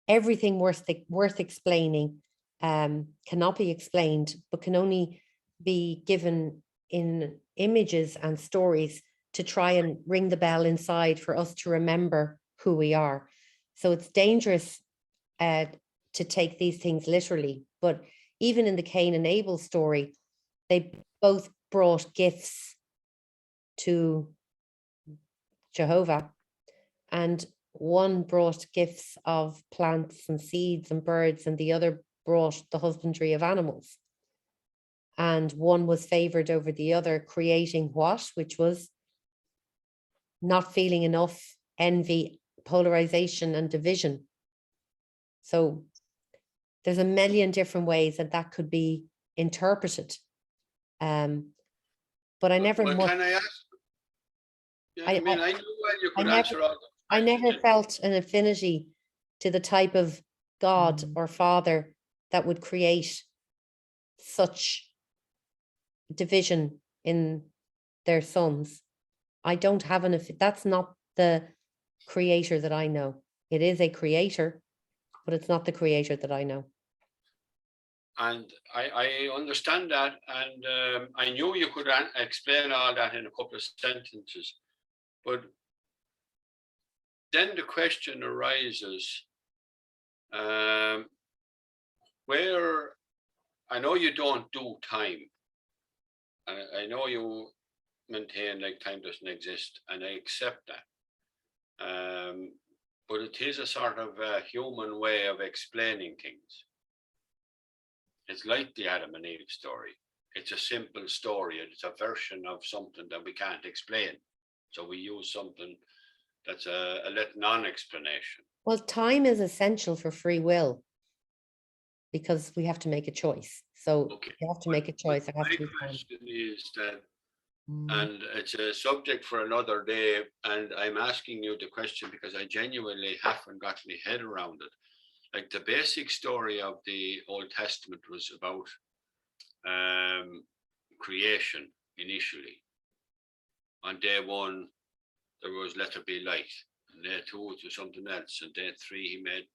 everything worth explaining cannot be explained, but can only be given in images and stories to try and ring the bell inside for us to remember who we are. So it's dangerous to take these things literally, but even in the Cain and Abel story, they both brought gifts to Jehovah, and one brought gifts of plants and seeds and birds, and the other brought the husbandry of animals. And one was favored over the other, creating what? Which was not feeling enough, envy, polarization, and division. So there's a million different ways that could be interpreted. But I never. Well, can I ask? Yeah, I mean, I knew you could answer all. I never felt an affinity to the type of God or Father that would create such division in their sons. I don't have that's not the creator that I know. It is a creator, but it's not the creator that I know. And I understand that, and I knew you could explain all that in a couple of sentences. But then the question arises, where, I know you don't do time. I know you maintain like time doesn't exist, and I accept that. But it is a sort of a human way of explaining things. It's like the Adam and Eve story. It's a simple story. It's a version of something that we can't explain. So we use something that's a non-explanation. Well, time is essential for free will because we have to make a choice. So Okay. you have to make a choice. My question is that, and it's a subject for another day, and I'm asking you the question because I genuinely haven't got my head around it. Like the basic story of the Old Testament was about creation initially. On day one, there was let there be light. And day two, it was something else. And day three, he made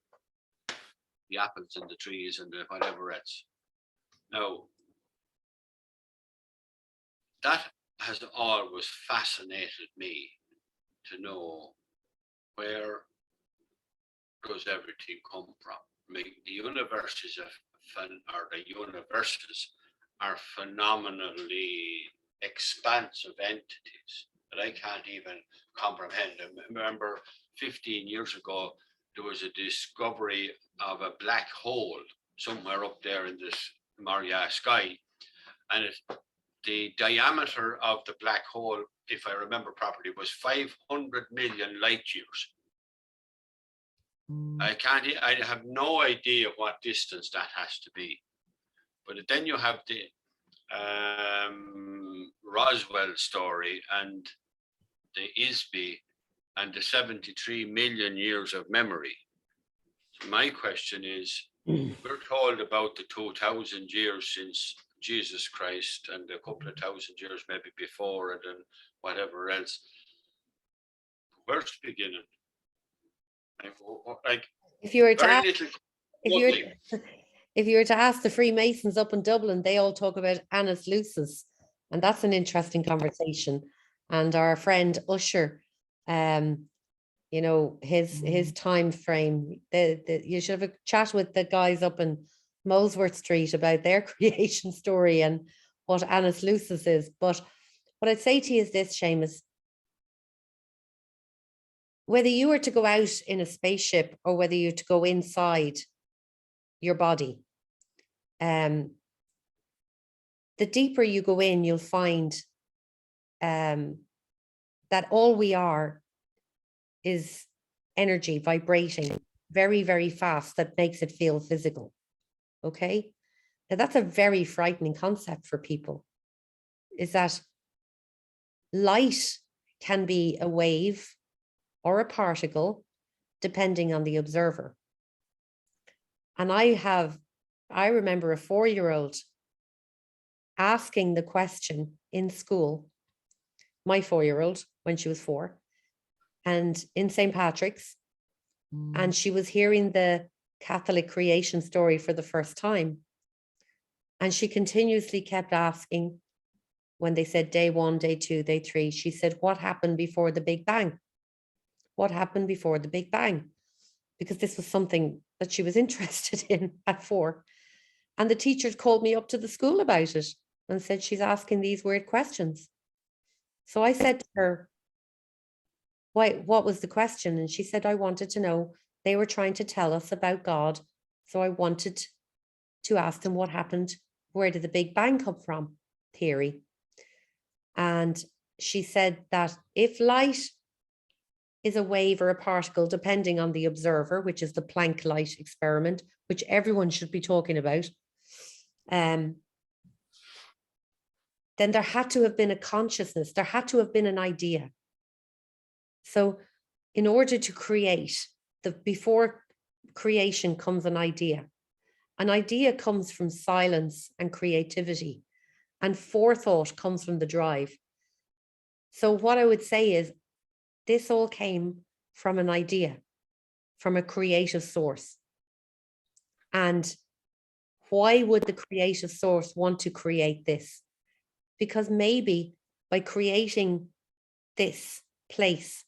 the apples and the trees and the whatever else. Now, that has always fascinated me to know, where does everything come from? I mean, the universes are phenomenally expansive entities that I can't even comprehend. I remember 15 years ago, there was a discovery of a black hole somewhere up there in this Maria sky. And the diameter of the black hole, if I remember properly, was 500 million light years. I have no idea what distance that has to be. But then you have the Roswell story and the ISBY and the 73 million years of memory. So my question is, we're told about the 2000 years since Jesus Christ and a couple of thousand years maybe before it and whatever else. Where's the beginning? Like if you were to ask, if you were to ask the Freemasons up in Dublin, they all talk about Annus Lucis, and that's an interesting conversation. And our friend Usher, you know, his time frame. You should have a chat with the guys up in Molesworth Street about their creation story and what Annus Lucis is. But what I'd say to you is this, Seamus: whether you were to go out in a spaceship or whether you were to go inside your body, the deeper you go in, you'll find that all we are is energy vibrating very, very fast that makes it feel physical. Okay? Now that's a very frightening concept for people, is that light can be a wave or a particle, depending on the observer. And I remember a 4-year-old asking the question in school, my 4-year-old, when she was 4, and in St. Patrick's, and she was hearing the Catholic creation story for the first time. And she continuously kept asking, when they said day 1, day 2, day 3, she said, what happened before the Big Bang? What happened before the Big Bang? Because this was something that she was interested in at 4. And the teachers called me up to the school about it and said, she's asking these weird questions. So I said to her, what was the question? And she said, I wanted to know, they were trying to tell us about God. So I wanted to ask them what happened. Where did the Big Bang come from? Theory. And she said that if light is a wave or a particle, depending on the observer, which is the Planck light experiment, which everyone should be talking about, then there had to have been a consciousness, there had to have been an idea. So in order to create, before creation comes an idea. An idea comes from silence and creativity, and forethought comes from the drive. So what I would say is, this all came from an idea, from a creative source. And why would the creative source want to create this? Because maybe by creating this, place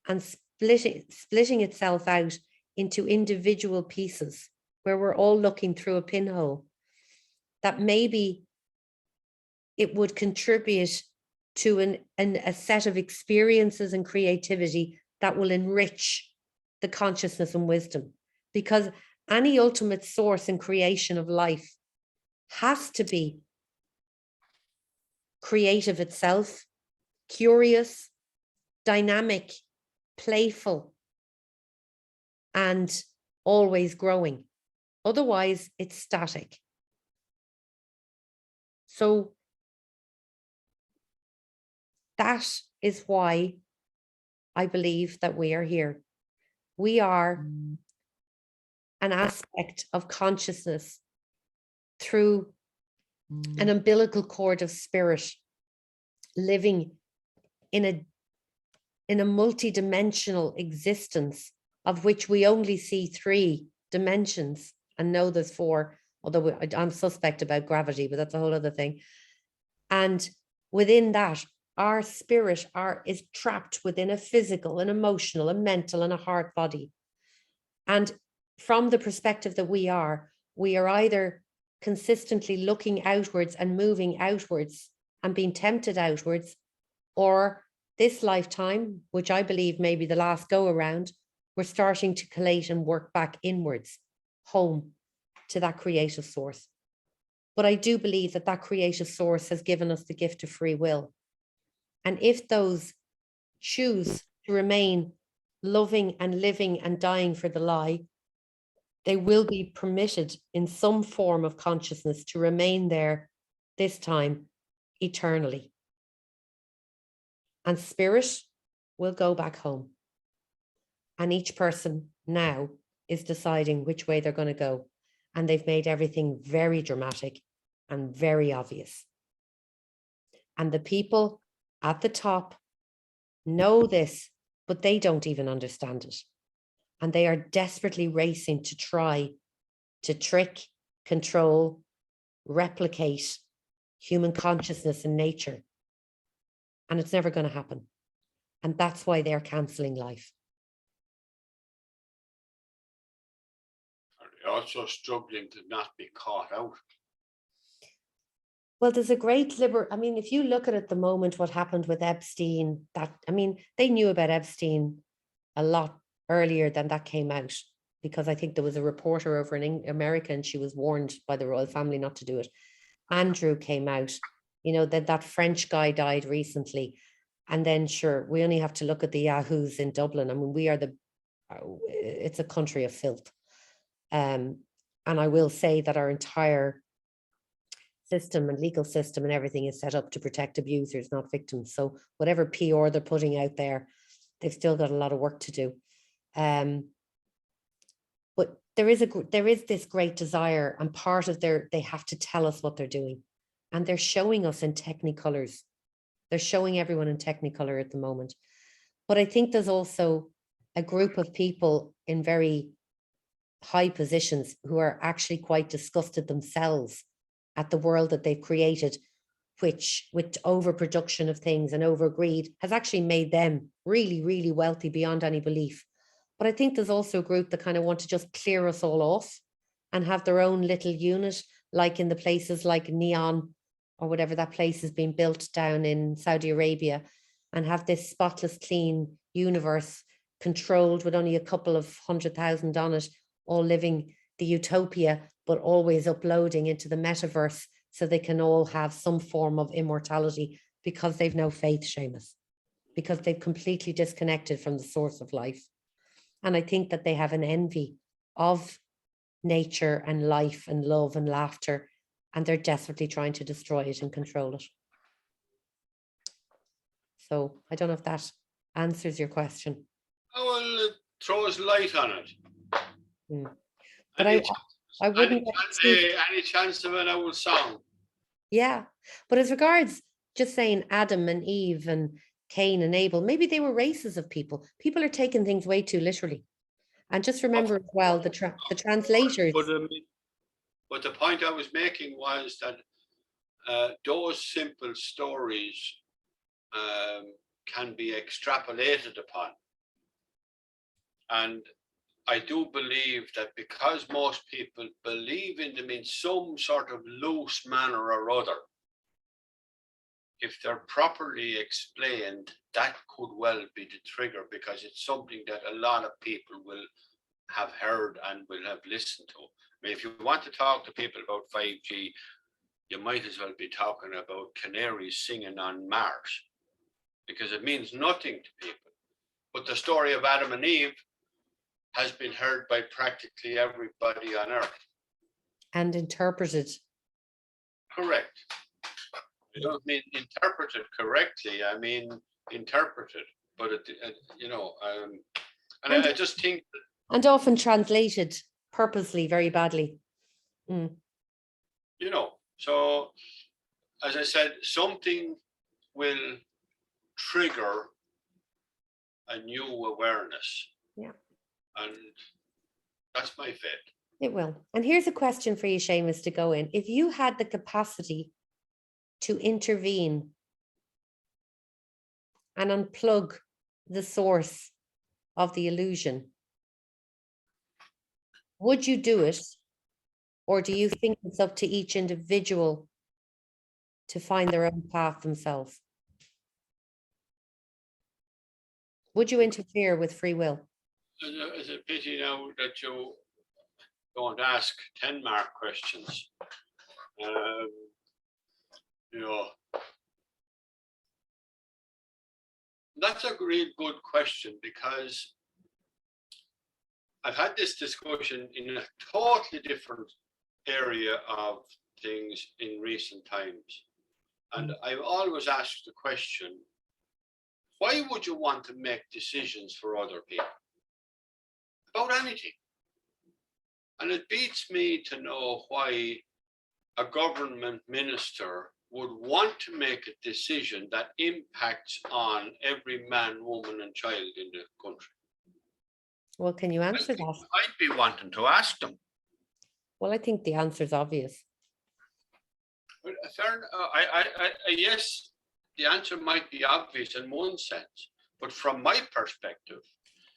and splitting itself out into individual pieces where we're all looking through a pinhole, that maybe it would contribute to a set of experiences and creativity that will enrich the consciousness and wisdom. Because any ultimate source and creation of life has to be creative itself, curious, dynamic, playful, and always growing. Otherwise, it's static. So that is why I believe that we are here. We are an aspect of consciousness through an umbilical cord of spirit, living in a multi-dimensional existence of which we only see 3 dimensions and know there's 4, although I'm suspect about gravity, but that's a whole other thing. And within that, our spirit is trapped within a physical, an emotional, a mental, and a heart body. And from the perspective that we are either consistently looking outwards and moving outwards and being tempted outwards, or this lifetime, which I believe may be the last go around, we're starting to collate and work back inwards, home to that creative source. But I do believe that that creative source has given us the gift of free will. And if those choose to remain loving and living and dying for the lie, they will be permitted in some form of consciousness to remain there, this time eternally. And spirit will go back home. And each person now is deciding which way they're going to go. And they've made everything very dramatic and very obvious. And the people at the top know this, but they don't even understand it. And they are desperately racing to try to trick, control, replicate human consciousness and nature. And it's never going to happen. And that's why they're cancelling life. Are they also struggling to not be caught out? Well, there's a great if you look at the moment, what happened with Epstein, they knew about Epstein a lot earlier than that came out, because I think there was a reporter over in America and she was warned by the royal family not to do it. Andrew came out, that French guy died recently. And then sure, we only have to look at the Yahoos in Dublin. I mean, it's a country of filth. And I will say that our entire system and legal system and everything is set up to protect abusers, not victims. So whatever PR they're putting out there, they've still got a lot of work to do. But there is this great desire, and part of they have to tell us what they're doing. And they're showing us in technicolors. They're showing everyone in technicolor at the moment. But I think there's also a group of people in very high positions who are actually quite disgusted themselves at the world that they've created, which with overproduction of things and over greed has actually made them really, really wealthy beyond any belief. But I think there's also a group that kind of want to just clear us all off and have their own little unit, like in the places like Neon or whatever that place has been built down in Saudi Arabia, and have this spotless, clean universe controlled with only a couple of 100,000 on it, all living the utopia, but always uploading into the metaverse so they can all have some form of immortality, because they've no faith, Seamus, because they've completely disconnected from the source of life. And I think that they have an envy of nature and life and love and laughter, and they're desperately trying to destroy it and control it. So I don't know if that answers your question. Oh, well, it throws light on it. But I wouldn't any chance of an old song. Yeah, but as regards just saying Adam and Eve and Cain and Abel, maybe they were races of people. People are taking things way too literally. And just remember as well, the translators. But the point I was making was that those simple stories can be extrapolated upon. And I do believe that because most people believe in them in some sort of loose manner or other, if they're properly explained, that could well be the trigger, because it's something that a lot of people will have heard and will have listened to. I mean, if you want to talk to people about 5G, you might as well be talking about canaries singing on Mars, because it means nothing to people. But the story of Adam and Eve has been heard by practically everybody on Earth. And interpreted. Correct. I don't mean interpreted correctly, I mean interpreted, but I just think. And often translated purposely very badly. So as I said, something will trigger a new awareness. Yeah. And that's my faith. It will. And here's a question for you, Seamus, to go in. If you had the capacity to intervene and unplug the source of the illusion, would you do it? Or do you think it's up to each individual to find their own path themselves? Would you interfere with free will? It's a pity now that you don't ask 10 mark questions. That's a really good question, because I've had this discussion in a totally different area of things in recent times. And I've always asked the question, why would you want to make decisions for other people about anything? And it beats me to know why a government minister would want to make a decision that impacts on every man, woman, and child in the country. Well, can you answer that? I'd be wanting to ask them. Well, I think the answer is obvious. But yes, the answer might be obvious in one sense, but from my perspective,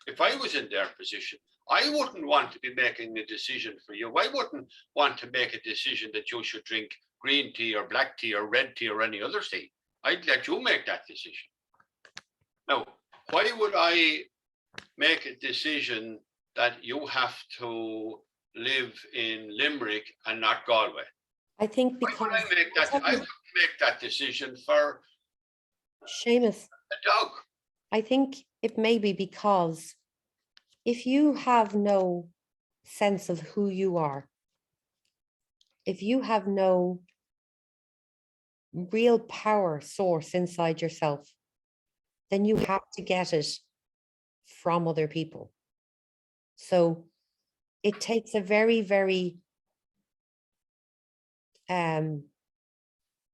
if I was in their position, I wouldn't want to be making a decision for you. I wouldn't want to make a decision that you should drink green tea or black tea or red tea or any other tea. I'd let you make that decision. Now, why would I make a decision that you have to live in Limerick and not Galway? I think because I wouldn't make that decision for Seamus, a dog. I think it may be because if you have no sense of who you are, if you have no real power source inside yourself, then you have to get it from other people. So it takes a very, very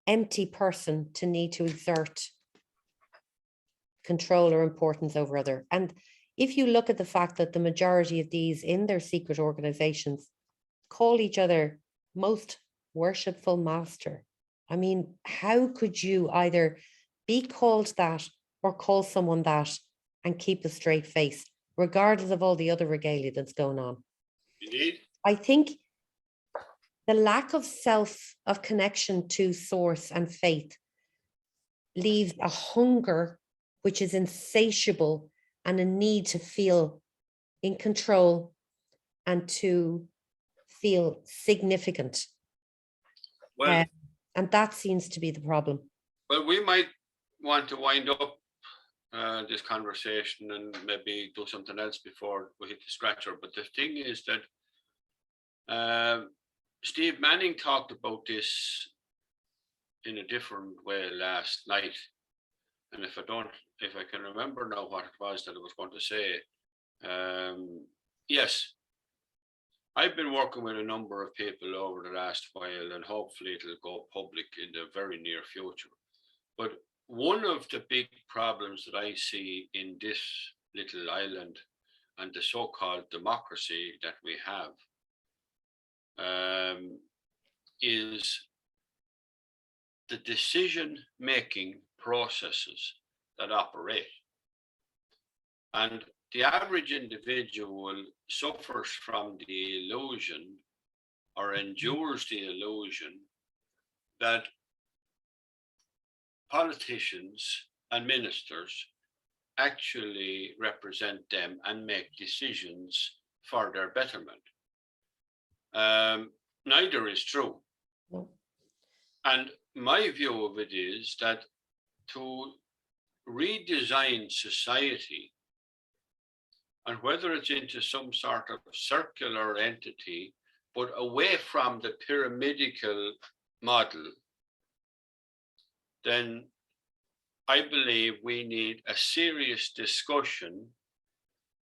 empty person to need to exert control or importance over other. And if you look at the fact that the majority of these in their secret organizations call each other most worshipful master, I mean, how could you either be called that or call someone that and keep a straight face, regardless of all the other regalia that's going on? Indeed. I think the lack of of connection to source and faith leaves a hunger which is insatiable and a need to feel in control and to feel significant. Well, and that seems to be the problem. Well, we might want to wind up this conversation and maybe do something else before we hit the scratcher. But the thing is that Steve Manning talked about this in a different way last night. And if I can remember now what it was that I was going to say, yes, I've been working with a number of people over the last while, and hopefully it'll go public in the very near future. But one of the big problems that I see in this little island and the so-called democracy that we have is the decision-making processes that operate. And the average individual suffers from the illusion or endures the illusion that politicians and ministers actually represent them and make decisions for their betterment. Neither is true. No. And my view of it is that to redesign society, and whether it's into some sort of circular entity, but away from the pyramidical model, then I believe we need a serious discussion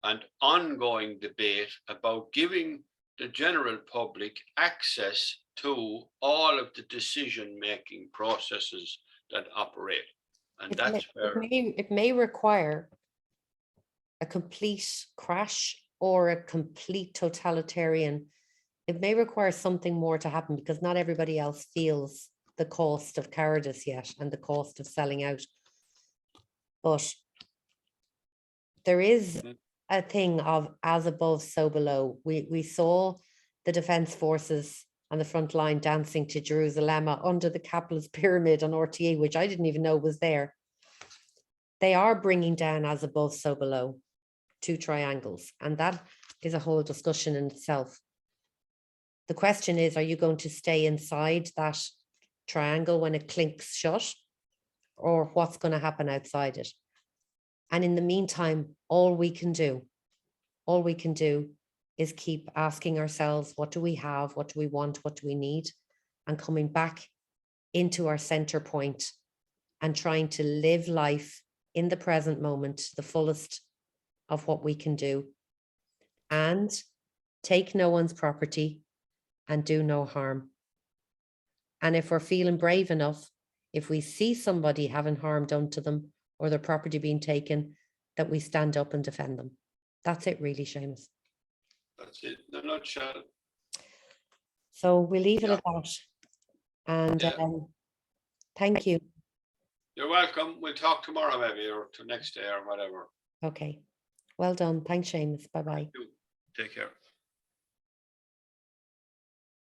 and ongoing debate about giving the general public access to all of the decision-making processes that operate. And that's where it may require a complete crash or a complete totalitarian. It may require something more to happen because not everybody else feels the cost of cowardice yet and the cost of selling out. But there is a thing of as above, so below. We saw the defense forces on the front line dancing to Jerusalem under the capitalist pyramid on RTE, which I didn't even know was there. They are bringing down as above, so below, 2 triangles. And that is a whole discussion in itself. The question is, are you going to stay inside that triangle when it clinks shut? Or what's going to happen outside it? And in the meantime, all we can do is keep asking ourselves, what do we have? What do we want? What do we need? And coming back into our center point and trying to live life in the present moment, the fullest of what we can do, and take no one's property and do no harm. And if we're feeling brave enough, if we see somebody having harm done to them or their property being taken, that we stand up and defend them. That's it really, Seamus. That's it in a nutshell. So we'll leave it at that. And thank you. You're welcome. We'll talk tomorrow maybe, or to next day or whatever. Okay. Well done. Thanks, Seamus. Bye-bye. Take care.